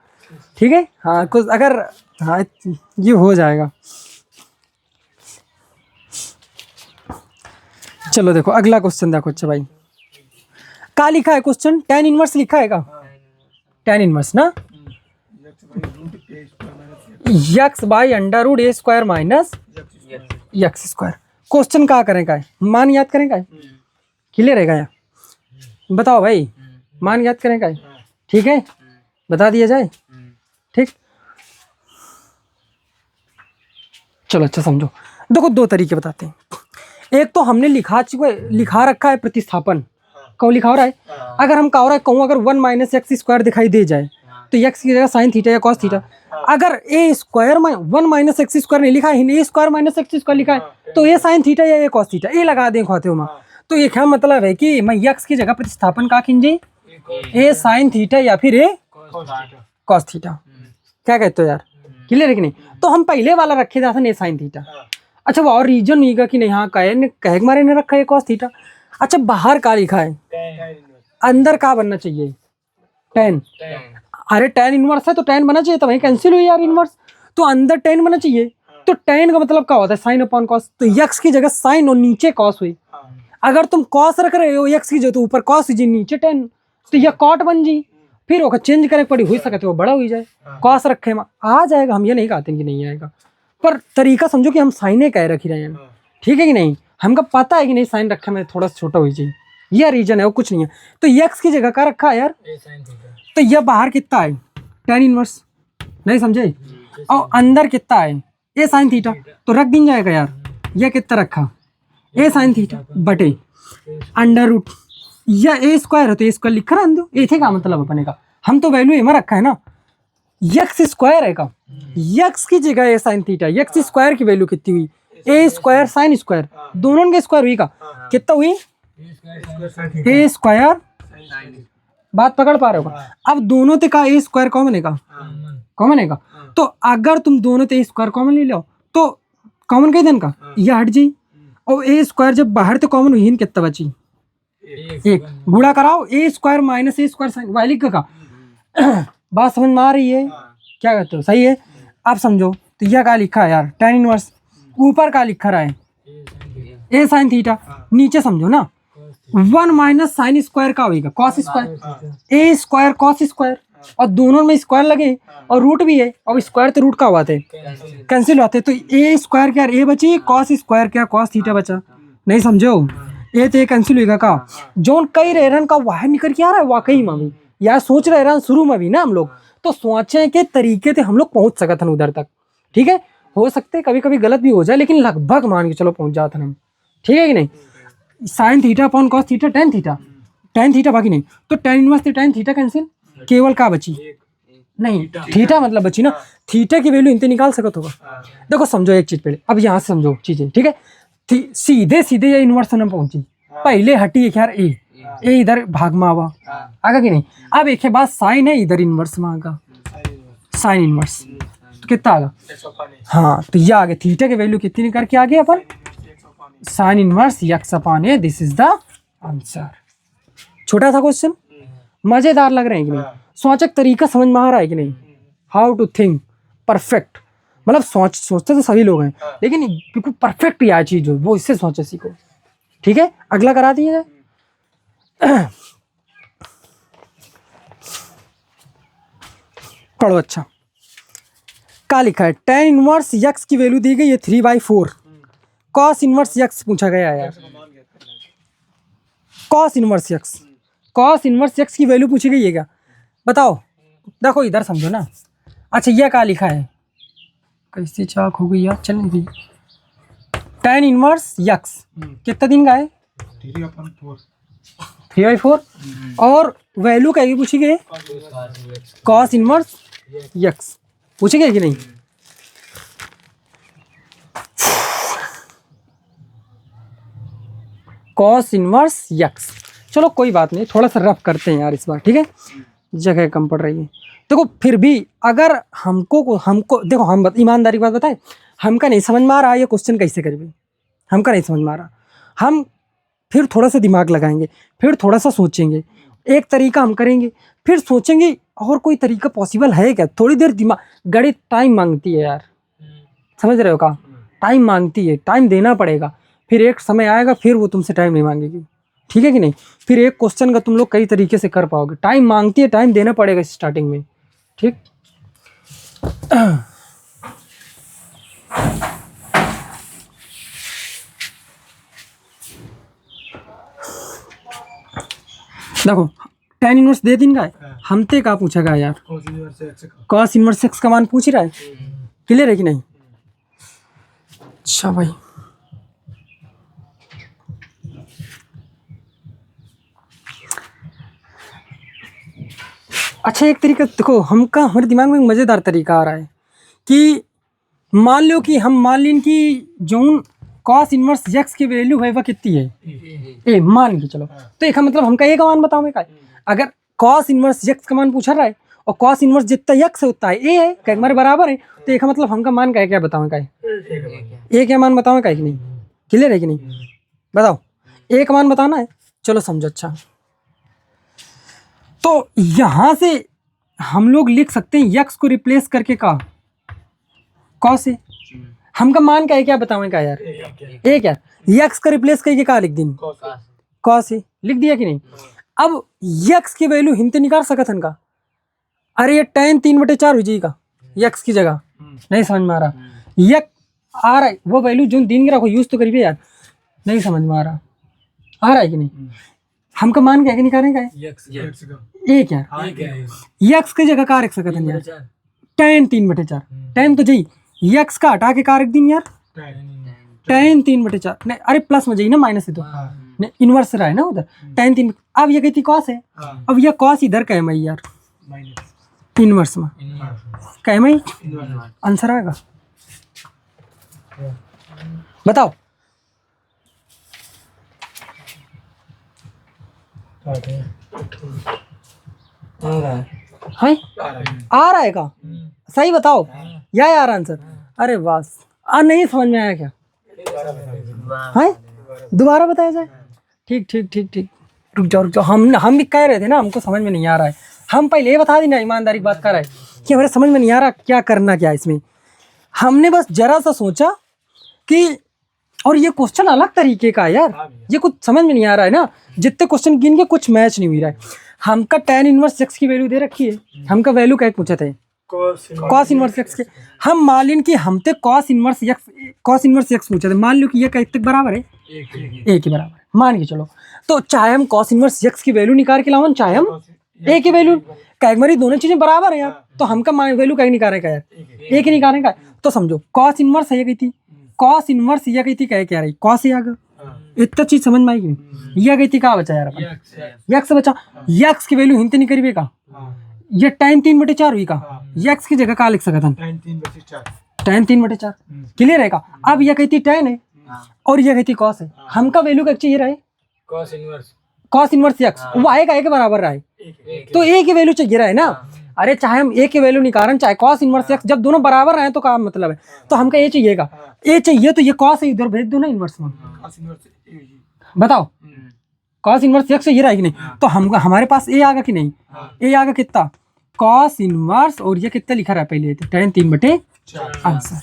ठीक है। हाँ कुछ अगर, हाँ ये हो जाएगा। चलो देखो अगला क्वेश्चन देखो, अच्छा भाई क्या लिखा है क्वेश्चन, tan इनवर्स लिखा है का, tan इनवर्स ना, x by under root a square minus x square. Question क्या करें का है, मान याद करें का है, क्लियर रहेगा यार, बताओ भाई, मान याद करें का है, ठीक है, बता दिया जाए, ठीक। चलो अच्छा समझो, देखो दो तरीके बताते हैं। एक तो हमने लिखा रखा है प्रतिस्थापन, कौन लिखा हो रहा है, अगर हम कह रहा है कहूँ अगर 1 माइनस एक्स स्क्वायर दिखाई दे जाए तो x की जगह साइन थीटा या कॉस थीटा। अगर ए स्क्वायर में 1 माइनस एक्स स्क्वायर नहीं लिखा है, ए स्क्वायर माइनस एक्स स्क्वायर लिखा है, तो ये साइन थीटा या ये कॉस थीटा ये लगा दें खाते हो। तो ये क्या मतलब है कि मैं x की जगह प्रतिस्थापन का खींचे ए साइन थीटा या फिर ए कॉस थीटा, क्या कहते हो यार, क्लियर है कि नहीं? तो हम पहले वाला रखे जाते हैं ए साइन थीटा। अच्छा वो और रीजन नहीं का कि नहीं, हाँ कहे मारे ने रखा है कॉस थीटा। अच्छा बाहर का लिखा है, अंदर का बनना चाहिए tan, अरे tan इनवर्स है तो tan बना चाहिए, तो वही कैंसिल हुई यार इनवर्स, तो अंदर tan बना चाहिए। तो tan का मतलब क्या होता है, साइन अपॉन कॉस, तो x की जगह साइन और नीचे कॉस हुई। अगर तुम कॉस रख रहे हो x की जगह तो ऊपर कॉस जी नीचे tan, तो यह कॉट बन जी, फिर वो चेंज करे पड़ी हो सकते हो बड़ा हो जाए, कॉस रखे में आ जाएगा, हम ये नहीं कहते कि नहीं आएगा, पर तरीका समझो कि हम साइने कह रखी रहे हैं, ठीक है कि नहीं, हमको पता है कि नहीं साइन रखा में थोड़ा सा छोटा हो जाए, यह रीजन है, वो कुछ नहीं है। तो x की जगह का रखा है यार, तो यह बाहर कितना है tan इनवर्स, नहीं समझे, और अंदर कितना है ए साइन थीटा, तो रख दिन जाएगा यार, यह कितना रखा ए साइन थीटा बटे अंडर रूट, या ए स्क्वायर है तो ए स्क्वायर लिखा रहा दो, ए थे का मतलब अपने का, हम तो वैल्यू एम रखा है ना, एक्स स्क्वायर है का, एक्स की जगह ए साइन थीटा, एक्स स्क्वायर की वैल्यू कितनी हुई, ए स्क्वायर साइन स्क्वायर, दोनों के स्क्वायर हुई का, कितना हुई ए स्क्वायर, बात पकड़ पा रहे हो? अब दोनों ते का ए स्क्वायर कॉमन है का, कॉमन है का, तो अगर तुम दोनों ते स्क्वायर कॉमन ले लो तो कॉमन कह देन का यह हट जी, और ए स्क्वायर जब बाहर तो कॉमन हुई कितना बची, एक, गुणा कराओ ए स्क्वायर माइनस ए स्क्वायर साइन वाई लिख का। बात समझ में आ रही है, क्या कहते हो, सही है? आप समझो, तो यह क्या लिखा है यार tan इनवर्स, ऊपर का लिखा रहा है ए साइन थीटा, नीचे समझो ना 1 माइनस साइन स्क्वायर का होगा कॉस स्क्वायर, ए स्क्वायर कॉस स्क्वायर, और दोनों में स्क्वायर लगे और रूट भी है, और स्क्वायर तो रूट का हुआ थे कैंसिल होते, तो ए स्क्वायर क्या ए बची, कॉस स्क्वायर क्या कॉस थीटा बचा, नहीं समझो, ये तो कैंसिल होगा का, जोन कई रेरन का वाह निकल के आ रहा है वाकई में भी यार, सोच रहे रन शुरू में भी ना हम लोग तो सोचे के तरीके से हम लोग पहुंच सकते हैं उधर तक, ठीक है, हो सकते कभी कभी गलत भी हो जाए लेकिन लगभग मान के चलो पहुंच जाते हैं हम, ठीक है कि नहीं। Sine theta upon cos theta tan theta बाकी नहीं, तो tan इनवर्स से tan थीटा कैंसिल, केवल का बची नहीं थीटा मतलब बची ना, थीटा की वैल्यू इनते निकाल सकते होगा। देखो समझो एक चीज पहले, अब यहाँ से समझो चीजें, ठीक है, सीधे सीधे ये इनवर्स में पहुंची, पहले हटी एक यार ए इधर भाग में आवा आगा कि नहीं, अब एक बात साइन है इधर इनवर्स में आगा, साइन इनवर्स तो कितना आगा, हाँ तो ये आगे थीटा की वैल्यू कितनी करके आगे अपन sine inverse x upon a, this is the answer. छोटा सा क्वेश्चन, मजेदार लग रहे हैं कि नहीं, सोचक तरीका समझ में आ रहा है कि नहीं, हाउ टू थिंक परफेक्ट, मतलब सोचते तो सभी लोग हैं लेकिन बिल्कुल परफेक्ट यह चीज हो वो इससे सोचे सीखो, ठीक है। अगला करा दिए जाए, पढ़ो अच्छा, क्या लिखा है, tan इनवर्स यक्स की वैल्यू दी गई है 3/4, cos इनवर्स यक्स पूछा गया है यार, cos इनवर्स यक्स की वैल्यू पूछी गई है क्या, बताओ। देखो इधर समझो ना। अच्छा ये क्या लिखा है, कैसी चाक हो गई यार, चल नहीं गई। tan इनवर्स यक्स कितना दिन का है, 3/4 और वैल्यू क्या पूछी गई, cos इनवर्स यक्स पूछी गई कि नहीं। cos इनवर्स यक्स, चलो कोई बात नहीं, थोड़ा सा रफ करते हैं यार इस बार, ठीक है, जगह कम पड़ रही है। देखो फिर भी अगर हमको देखो, हम ईमानदारी की बात बताएं, हमका नहीं समझ में आ रहा ये क्वेश्चन कैसे करेंगे, हमका नहीं समझ में आ रहा, हम फिर थोड़ा सा दिमाग लगाएंगे, फिर थोड़ा सा सोचेंगे, एक तरीका हम करेंगे, फिर सोचेंगे और कोई तरीका पॉसिबल है क्या, थोड़ी देर दिमाग, गणित टाइम मांगती है यार, समझ रहे हो का, टाइम मांगती है, टाइम देना पड़ेगा, फिर एक समय आएगा फिर वो तुमसे टाइम नहीं मांगेगी, ठीक है कि नहीं। फिर एक क्वेश्चन का तुम लोग कई तरीके से कर पाओगे, टाइम मांगती है, टाइम देना पड़ेगा स्टार्टिंग में, ठीक। देखो tan इनवर्स दे दिन का है, हमते का पूछा गया यार, cos इनवर्स x का मान पूछ रहा है, क्लियर है कि नहीं। अच्छा भाई, अच्छा एक तरीका देखो, हमका हमारे दिमाग में एक मज़ेदार तरीका आ रहा है कि मान लो कि हम मान लें कि जोन cos इनवर्स x की वैल्यू है वह कितनी है, ए मान के चलो, तो एक मतलब हमका ए का मान बताओ मैं का, अगर cos इनवर्स x का मान पूछा रहा है और cos इनवर्स जितना x होता है ए है क्या हमारे बराबर है, तो एक मतलब हमका मान क्या बताओ का, ए क्या मान बताओ का कि नहीं, क्लियर है कि नहीं, बताओ ए का मान बताना है, चलो समझो। अच्छा तो यहाँ से हम लोग लिख सकते हैं x को रिप्लेस करके का cos है, हमका मान क्या है क्या बताओ का यार, ए क्या, x का रिप्लेस करके का लिख दें, cos है, लिख दिया कि नहीं। अब x की वैल्यू हिंते निकाल सकत हन का, अरे ये tan 3/4 हो जाएगा x की जगह, नहीं समझ में आ रहा, यक आ रहा है वो वैल्यू जो दिन गिरा को यूज तो करिए यार, नहीं समझ में आ रहा है कि नहीं, हमका मान क्या निकालेंगे ए क्या, यक्स की जगह का रख सकते हैं यार, tan 3/4, tan तो जाई यक्स का हटा के का रख दिन यार, tan 3/4 नहीं, अरे प्लस में जाइए ना, माइनस है तो नहीं, इनवर्स रहा है ना उधर, tan 3, अब ये कहती cos है, अब ये cos इधर का है मैं यार, इनवर्स में क्या है मैं, आंसर आएगा, बताओ। हाँ आ रहा है का, सही बताओ, या यार आंसर, अरे बस नहीं समझ में आया क्या, हाँ दोबारा बताया जाए, ठीक ठीक ठीक ठीक, रुक जाओ, हम भी कह रहे थे ना हमको समझ में नहीं आ रहा है, हम पहले ये बता दी ना, ईमानदारी की बात कर रहे हैं कि हमारे समझ में नहीं आ रहा क्या करना क्या इसमें, हमने बस जरा सा सोचा कि, और ये क्वेश्चन अलग तरीके का है यार, ये कुछ समझ में नहीं आ रहा है ना, जितने क्वेश्चन गिन के कुछ मैच नहीं हो रहा है, हमका tan इनवर्स x की वैल्यू दे रखी है, हमका वैल्यू क्या पूछे थे, cos इनवर्स x के, हम मान लें कि हमते cos इनवर्स x पूछे थे, मान लो कि ये कितने बराबर है, ए के बराबर, मान के चलो, तो चाहे हम cos इनवर्स x की वैल्यू निकाल के लाओ, चाहे हम ए की वैल्यू, हमारी दोनों चीजें बराबर है यार, तो हमका वैल्यू क्या निकालेगा यार, ए की निकालेगा, तो समझो cos इनवर्स है, गई थी cos इनवर्स ये गई थी, क्या रही cos है आगे, इतना चीज समझ में आएगी, यह गई थी क्या बचा यार अपन, x बचा, x की वैल्यू हिंते नहीं करीबे का, ये tan 3/4 हुई का, x की जगह का लिख सकता था tan 3/4, क्लियर है का। अब यह कहती tan है और यह कहती cos है, हमका वैल्यू क्या चाहिए रहा है, cos इनवर्स x, वो आएगा ए के बराबर रहा है, तो ए की वैल्यू चाहिए रहा है ना, अरे चाहे हम ए की वैल्यू निकालें चाहे cos इनवर्स x, जब दोनों बराबर रहे तो क्या मतलब है, तो हमका ए चाहिएगा, ए चाहिए तो ये cos है इधर भेज दो ना इनवर्स में, बताओ cos इनवर्स x ये रहा कि नहीं, तो हम हमारे पास ए आगा कि नहीं, ए आगा कितना cos इनवर्स, और ये कितना लिखा रहा है पहले tan 3/4, आंसर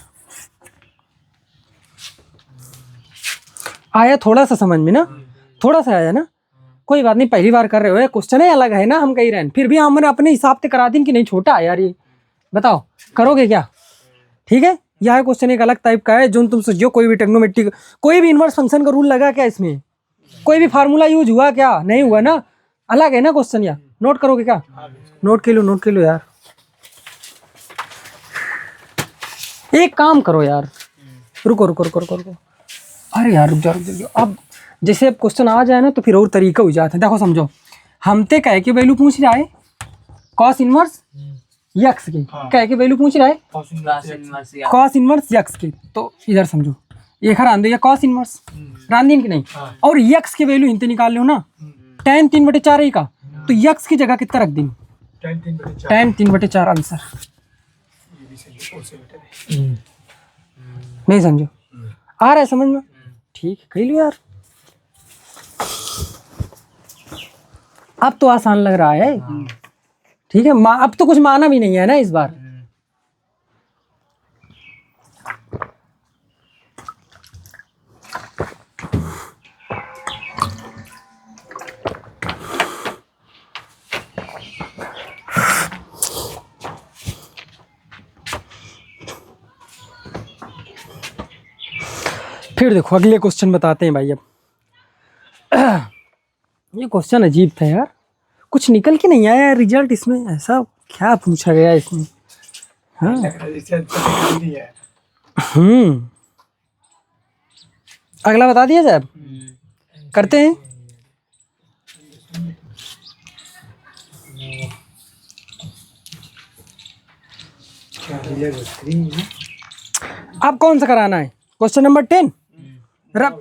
आया, थोड़ा सा समझ में ना, थोड़ा सा आया ना, कोई बात नहीं, पहली बार कर रहे हो, क्वेश्चन है अलग है ना, हम कही रहे हैं, फिर भी हमने अपने हिसाब से करा दी कि नहीं, छोटा है यार ये, बताओ करोगे क्या, ठीक है, यह क्वेश्चन एक अलग टाइप का है जो तुम सोचो कोई भी टेक्नोमेट्रिक कोई भी इनवर्स फंक्शन का रूल लगा क्या इसमें, कोई भी फार्मूला यूज हुआ क्या, नहीं हुआ ना, अलग है ना क्वेश्चन। या नोट करोगे क्या, नोट के लो यार। एक काम करो यार, रुको रुको रुको रुको रुको, अरे यार रुक जाओ। अब जैसे अब क्वेश्चन आ जाए ना तो फिर और तरीका हो जाता है। देखो समझो, हम ते कह के वैल्यू पूछ रहा है कॉस इनवर्स यक्स की, कह के वैल्यू पूछ रहा है कॉस इनवर्स यक्स की। तो इधर समझो ये खरा आंदो या कॉस इनवर्स रांदीन की नहीं, और यक्स की वैल्यू हिंते निकाल लो ना, tan 3/4 ही का, तो यक्स की जगह कितना रख दी, tan 3/4 आंसर। नहीं समझो, आ रहा है समझ में, ठीक है कह लो यार। अब तो आसान लग रहा है, ठीक है। अब तो कुछ माना भी नहीं है ना इस बार। फिर देखो अगले क्वेश्चन बताते हैं भाई। अब ये क्वेश्चन अजीब था यार, कुछ निकल के नहीं आया रिजल्ट इसमें, ऐसा क्या पूछा गया इसमें। हाँ अगला बता दिया जाए, करते हैं। अब कौन सा कराना है, क्वेश्चन नंबर 10 रब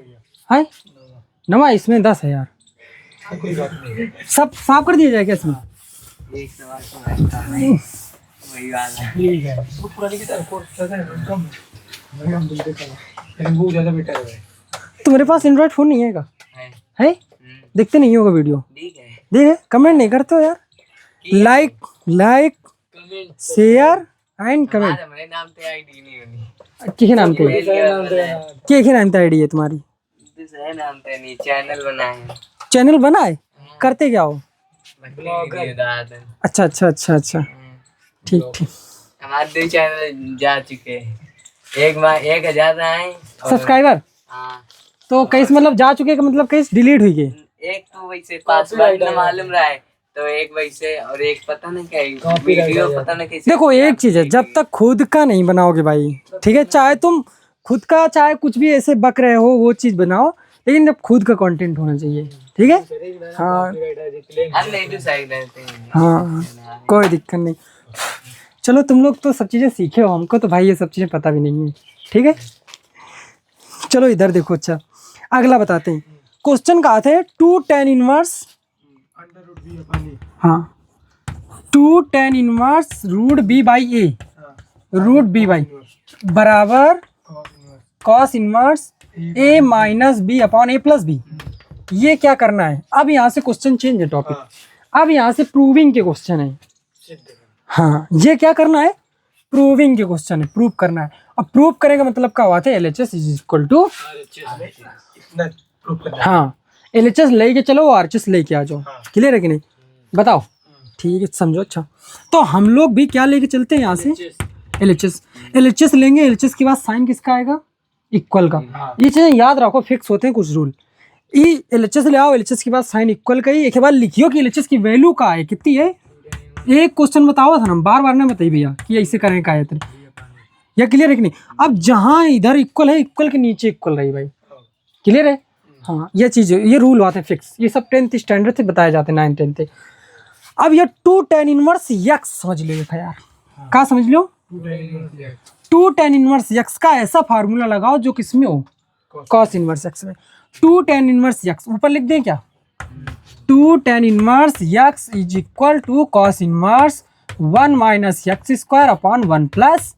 है नवा, इसमें 10 है यार, सब साफ कर दिया जाए क्या इसमें। एक सवाल तो रहता है वही वाला। ठीक है, वो पुरानी की तरह कोर्स ज्यादा है, कम है हम बोलते हैं, लेकिन वो ज्यादा बेटर है। तुम्हारे पास एंड्रॉइड फोन नहीं है क्या, है? देखते नहीं होगा वीडियो, ठीक है, देख कमेंट नहीं करते हो यार, लाइक शेयर एंड कमेंट। हमारे नाम पे आईडी नहीं होनी, किस नाम पे, के नाम पे आईडी है तुम्हारी, दूसरे नाम पे नहीं, चैनल बनाए, चैनल बनाए, करते क्या हो। अच्छा अच्छा अच्छा अच्छा, ठीक ठीक। हमारे 2 चैनल जा चुके हैं, एक 1000 आए सब्सक्राइबर, हाँ, तो कैसे मतलब जा चुके का मतलब कैसे डिलीट हुई गई। एक तो वैसे पासवर्ड न मालूम रहा है, तो एक वैसे, और एक पता नहीं क्या वीडियो पता नहीं कैसे। देखो एक चीज है, जब तक खुद का नहीं बनाओगे भाई, ठीक है, चाहे तुम खुद का चाहे कुछ भी ऐसे बक रहे हो वो चीज बनाओ, लेकिन जब खुद का कंटेंट होना चाहिए, ठीक है। हाँ हम नहीं डिसाइड रहते हैं, हाँ कोई दिक्कत नहीं। चलो तुम लोग तो सब चीज़ें सीखे हो, हमको तो भाई ये सब चीज़ें पता भी नहीं है, ठीक है। चलो इधर देखो, अच्छा अगला बताते हैं। क्वेश्चन का आता है 2 tan इनवर्स, हाँ 2 tan inverse root b by a, root b by बराबर cos inverse a minus b upon a plus b. ये क्या करना है, अब यहाँ से क्वेश्चन चेंज है टॉपिक, अब यहाँ से प्रूविंग के क्वेश्चन है। हाँ ये क्या करना है, प्रूविंग के क्वेश्चन है, प्रूव करना है। अब प्रूव करेगा मतलब क्या हुआ था, LHS इज इक्वल टू, हाँ LHS लेके चलो, RHS लेके आ जाओ, क्लियर है कि नहीं बताओ, ठीक है समझो। अच्छा तो हम लोग भी क्या लेके चलते हैं यहाँ से, LHS लेंगे, LHS के बाद साइन किसका आएगा, इक्वल का। ये चीज़ें याद रखो, फिक्स होते हैं कुछ रूल। LHS ले आओ, LHS के बाद साइन इक्वल का ही एक बार लिखियो कि LHS की वैल्यू का है कितनी है। एक क्वेश्चन बताओ था ना, बार बार ना बताइए भैया कि ऐसे करें का है, या क्लियर है कि नहीं। अब जहाँ इधर इक्वल है, इक्वल के नीचे इक्वल रही भाई, क्लियर है। हाँ ये चीज़, ये रूल हुआ था फिक्स, ये सब 10th स्टैंडर्ड से बताए जाते हैं, 9th 10th। अब ये 2 tan इनवर्स यक्स समझ लो था यार, क्या समझ लो, 2 tan इनवर्स यक्स का ऐसा फार्मूला लगाओ जो किसमें हो, कॉस इनवर्स यक्स में। 2 tan इनवर्स यक्स ऊपर लिख दें क्या, 2 tan inverse x is equal to cos inverse 1 minus x square upon 1 plus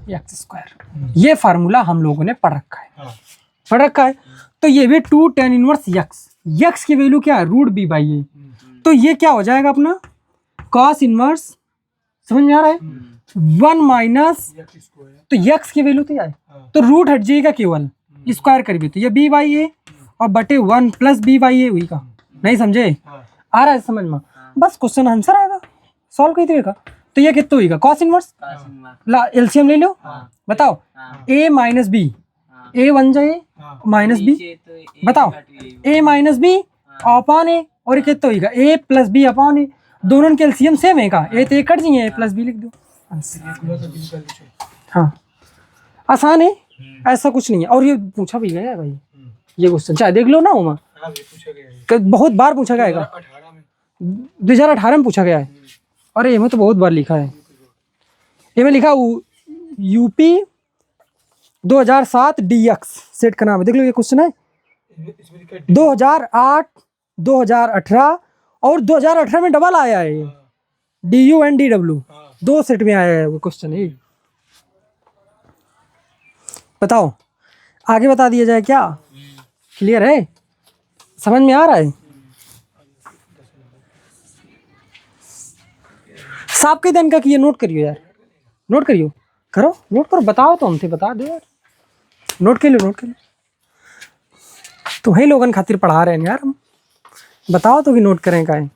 x square. ये फार्मूला हम लोगों ने पढ़ रखा है, तो ये भी 2 tan इनवर्स यक्स की वैल्यू क्या है, रूट बी बाई ए। तो ये क्या हो जाएगा अपना कॉस इनवर्स, समझ में आ रहा है, 1 माइनस, तो यक्स की वैल्यू तो क्या है, तो रूट हट जाएगा केवल, स्क्वायर कर भी, तो ये बी बाई ए और बटे 1 प्लस बी बाई ए हुई का। नहीं समझे, आ रहा है समझ में, बस क्वेश्चन आंसर आएगा, सॉल्व कर देगा। तो ये कितना होगा कॉस इनवर्स। cos inverse, ला एलसीएम ले लो, हाँ, बताओ हाँ, a माइनस बी, हाँ, a बन जाए माइनस बी, नीचे तो A बताओ घट गई। a माइनस बी अपॉन ए, और ये कितना होगा a प्लस बी अपॉन ए, दोनों के एलसीएम सेम है का, ए तो ए कट जाइए, a प्लस बी लिख दो। हाँ आसान है, ऐसा कुछ नहीं है। और ये पूछा भी गया है भाई, ये क्वेश्चन चाहे देख लो ना उमा, हाँ ये पूछा गया है बहुत बार पूछा गया है, 18 में। 2018 में पूछा गया है। अरे ये में तो बहुत बार लिखा है, ये में लिखा यूपी 2007 डीएक्स सेट का नाम है, देख लो ये क्वेश्चन है। इसमें लिखा है 2008 2018 और 2018 में डबल आया है, DU एंड DW दो सेट में आया है वो क्वेश्चन है। बताओ आगे बता दिया जाए क्या, क्लियर है, समझ में आ रहा है। साहब के दिन का किए नोट करियो यार, नोट करियो, करो नोट करो, बताओ तो हमसे बता दो यार, नोट के लो, नोट के लो, तुम्हें लोगन खातिर पढ़ा रहे हैं यार हम, बताओ तो कि नोट करें का है।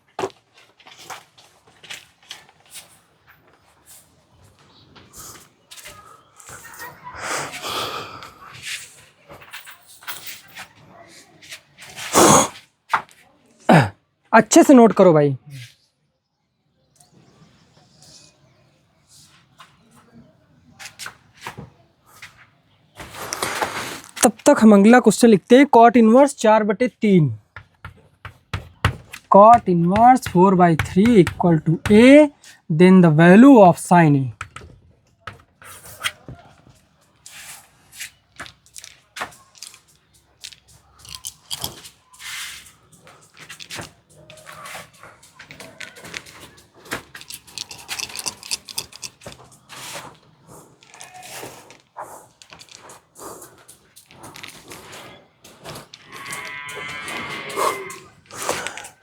अच्छे से नोट करो भाई। तब तक हम अगला क्वेश्चन लिखते हैं, cot inverse 4/3, cot inverse 4/3 equal to a, then the value of sine a.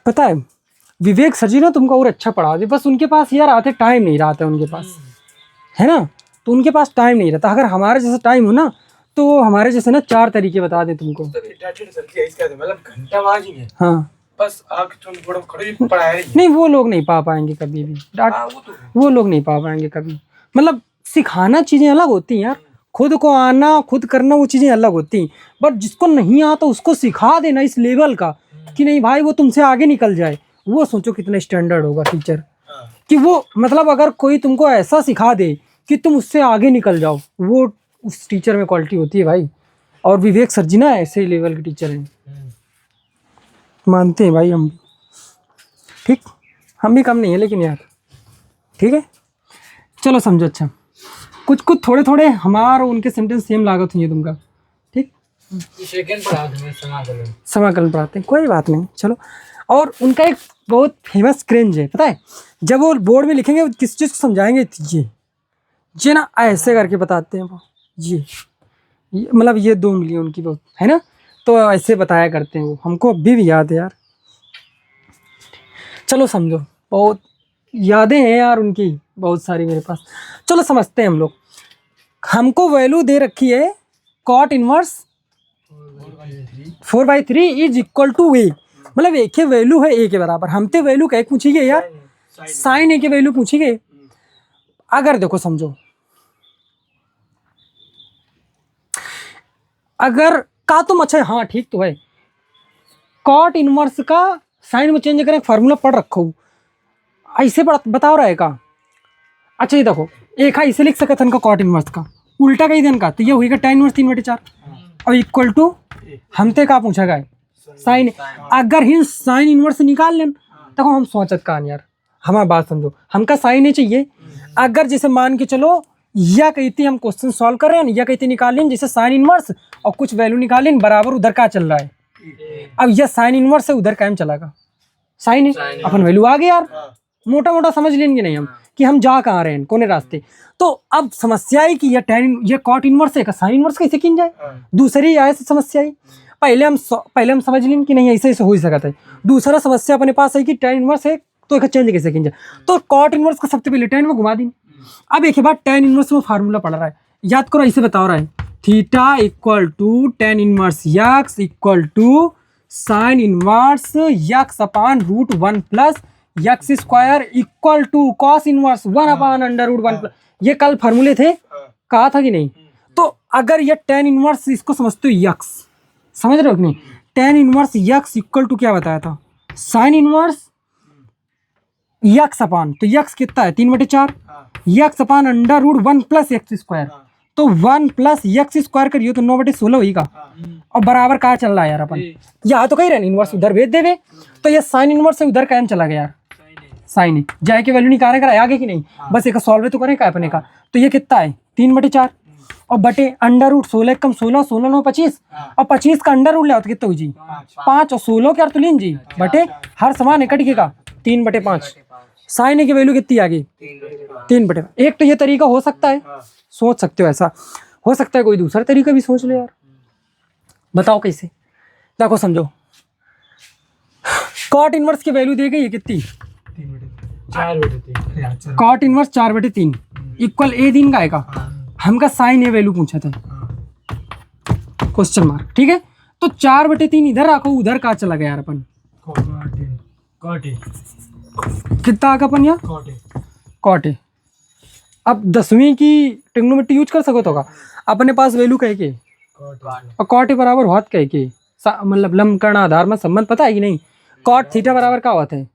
पता है विवेक सर जी ना तुमको और अच्छा पढ़ा दे, बस उनके पास यार आते टाइम नहीं रहता उनके पास, है ना, तो उनके पास टाइम नहीं रहता। अगर हमारे जैसा टाइम हो ना तो हमारे जैसे ना 4 तरीके बता दे तुमको। मतलब घंटा वहाँ ही है, हाँ बस आके थोड़ा खड़े पढ़ाया ही है। नहीं वो लोग नहीं पा पाएंगे कभी भी, हाँ, वो तो है। वो लोग नहीं पा पाएंगे कभी, मतलब सिखाना चीज़ें अलग होती हैं यार, खुद को आना खुद करना वो चीज़ें अलग होती हैं, बट जिसको नहीं आता उसको सिखा देना इस लेवल का कि नहीं भाई वो तुमसे आगे निकल जाए, वो सोचो कितना स्टैंडर्ड होगा टीचर, हाँ। कि वो मतलब अगर कोई तुमको ऐसा सिखा दे कि तुम उससे आगे निकल जाओ, वो उस टीचर में क्वालिटी होती है भाई। और विवेक सर जी ना ऐसे ही लेवल के टीचर हैं, मानते हैं भाई हम, ठीक, हम भी कम नहीं है लेकिन यार, ठीक है चलो समझो। अच्छा कुछ कुछ थोड़े थोड़े हमारे उनके सेंटेंस सेम लागत हुई है तुमका, ठीक, सेकंड पढ़ा तुम्हें समाकलन, समाकलन पढ़ाते हैं, कोई बात नहीं चलो। और उनका एक बहुत फेमस क्रेंज है, पता है जब वो बोर्ड में लिखेंगे किस चीज़ को समझाएंगे, ये ना ऐसे करके बताते हैं वो, ये मतलब ये 2 उंगली उनकी बहुत है ना, तो ऐसे बताया करते हैं वो, हमको अभी भी याद है यार। चलो समझो, बहुत यादें हैं यार उनकी बहुत सारी मेरे पास। चलो समझते हैं हम लोग, हमको वैल्यू दे रखी है cot inverse 4/3 is equal to a, मतलब एक ही वैल्यू है ए के बराबर। हमते वैल्यू का एक पूछिए यार, साइन ए के वैल्यू पूछिए। अगर देखो समझो, अगर का तुम अच्छा हाँ ठीक तो है, कॉट इनवर्स का साइन में चेंज करें, फार्मूला पढ़ रखो ऐसे बताओ रहा है का। अच्छा ये देखो एक है इसे लिख सकते हैं कॉट इनवर्स का, उल्टा कही देन का, तो ये होगा tan इनवर्स 3/4 और इक्वल टू हमते का पूछा गया साइन। अगर ही साइन इनवर्स निकाल लें तो हम सोचत कान यार, हमारी बात समझो, हमका साइन ही चाहिए। अगर जैसे मान के चलो या कहती हम क्वेश्चन सॉल्व कर रहे हैं, या कहती निकाल लें जैसे साइन इनवर्स और कुछ वैल्यू निकालें बराबर, उधर का चल रहा है, अब यह साइन इनवर्स है उधर कायम चलागा, साइन है अपन वैल्यू आ गया यार, मोटा मोटा समझ लेंगे नहीं हम कि हम जा कहाँ रहे हैं कोने रास्ते। तो अब समस्या है कि ये कॉट इनवर्स है का साइन इनवर्स कैसे किन जाए, दूसरी आए से समस्या है। पहले हम समझ लें कि नहीं ऐसे ऐसे हो ही सकता है। दूसरा समस्या अपने पास है कि tan इनवर्स है तो एक चेंज कैसे किन जाए, तो कॉट इनवर्स का सबसे पहले tan में घुमा दी। अब एक बार tan इनवर्स में फार्मूला पढ़ रहा है, याद करो ऐसे बता रहा है, theta equal to tan inverse x equal to sine inverse x upon √1 plus x square equal to cos inverse 1/√1 ये कल फार्मूले थे, कहा था कि नहीं? तो अगर ये tan इनवर्स इसको समझते हो यक्स, समझ रहे हो कि नहीं? tan inverse x equal to क्या बताया था? साइन इनवर्स यक्स अपान, तो यक्स कितना है 3/4 यक्स अपान √1 प्लस एक्स स्क्वायर, तो 1 प्लस यक्स स्क्वायर करियो तो 9/16 होगा। और बराबर कहाँ चल रहा है यार अपन, यहाँ तो कही रहे इनवर्स उधर भेज देवे, तो ये साइन इनवर्स से उधर कायम चला गया यार, साइन है जाए की वैल्यू निकालने का आगे की नहीं, बस एक सॉल्व तो करें का अपने का। तो ये कितना है 3/4 और बटे √16 कम 16 16 9 25 और 25 का अंडर रूट ले आओ तो कितना हो जी 5 और 16 क्या तो लीन जी बटे हर समान इकट्ठ के का 3/5। साइन की वैल्यू कितनी आ गई 3/5। एक तो ये तरीका हो सकता है, सोच सकते हो ऐसा हो सकता है, कोई दूसरा तरीका भी सोच लो यार, बताओ कैसे। देखो समझो कॉट इनवर्स की वैल्यू दी गई है कितनी 4/3 कॉट इनवर्स 4/3 इक्वल ए दिन का आएगा, हमका साइन ए वैल्यू पूछा था क्वेश्चन मार्क, ठीक है। तो 4/3 इधर रखो, उधर कहाँ चला गया यार अपन, कितना आगा अपन यहाँ कॉट ए। अब 10वीं की ट्रिग्नोमेट्री यूज कर सको तो का अपने पास वैल्यू कह के और कॉट ए बराबर होत कह के मतलब लंब कर्ण आधार में संबंध पता है कि नहीं, कॉट थीटा बराबर क्या होता है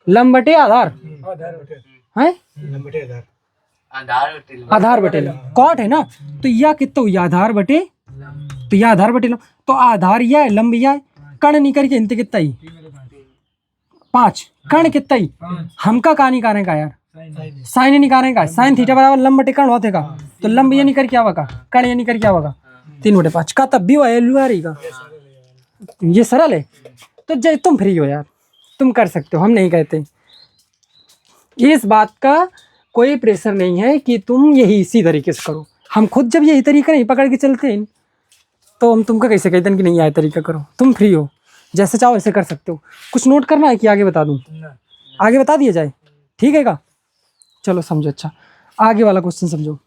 लंब बटे आधार है आधार बटे लंब, कॉट है ना तो यह कितना हुआ आधार बटे, तो यह आधार बटे लंब, तो आधार यह है लंब यह है, कर्ण निकल के इंत कितना ही 5 कर्ण कितना ही हमका कहा निकालने का यार साइन निकालने का, साइन थीटा बराबर लंब बटे कर्ण होते का, तो लंब ये निकल क्या होगा कर्ण ये निकल क्या होगा 3/5 का, तब भी वैल्यू आ रही का, ये सरल है। तो जय तुम फ्री हो यार, तुम कर सकते हो, हम नहीं कहते, इस बात का कोई प्रेशर नहीं है कि तुम यही इसी तरीके से करो, हम खुद जब यही तरीका नहीं पकड़ के चलते हैं तो हम तुमको कैसे कहते हैं कि नहीं आए तरीका करो, तुम फ्री हो जैसे चाहो ऐसे कर सकते हो। कुछ नोट करना है कि आगे बता दूं, आगे बता दिया जाए, ठीक है का, चलो समझो। अच्छा आगे वाला क्वेश्चन समझो,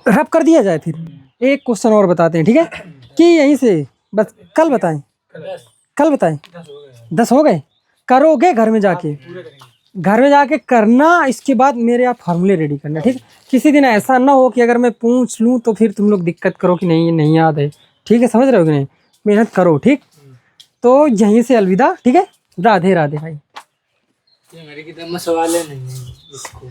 रब कर दिया जाए, फिर एक क्वेश्चन और बताते हैं, ठीक है कि यहीं से बस कल बताएं, कल बताएं 10 हो गए, करोगे घर में जाके करना, इसके बाद मेरे आप फार्मूले रेडी करना, ठीक है। किसी दिन ऐसा ना हो कि अगर मैं पूछ लूँ तो फिर तुम लोग दिक्कत करो कि नहीं नहीं याद है, ठीक है, समझ रहे हो कि नहीं, मेहनत करो, ठीक। तो यहीं से अलविदा, ठीक है, राधे राधे भाई। मेरे की तो सवाल है नहीं इसको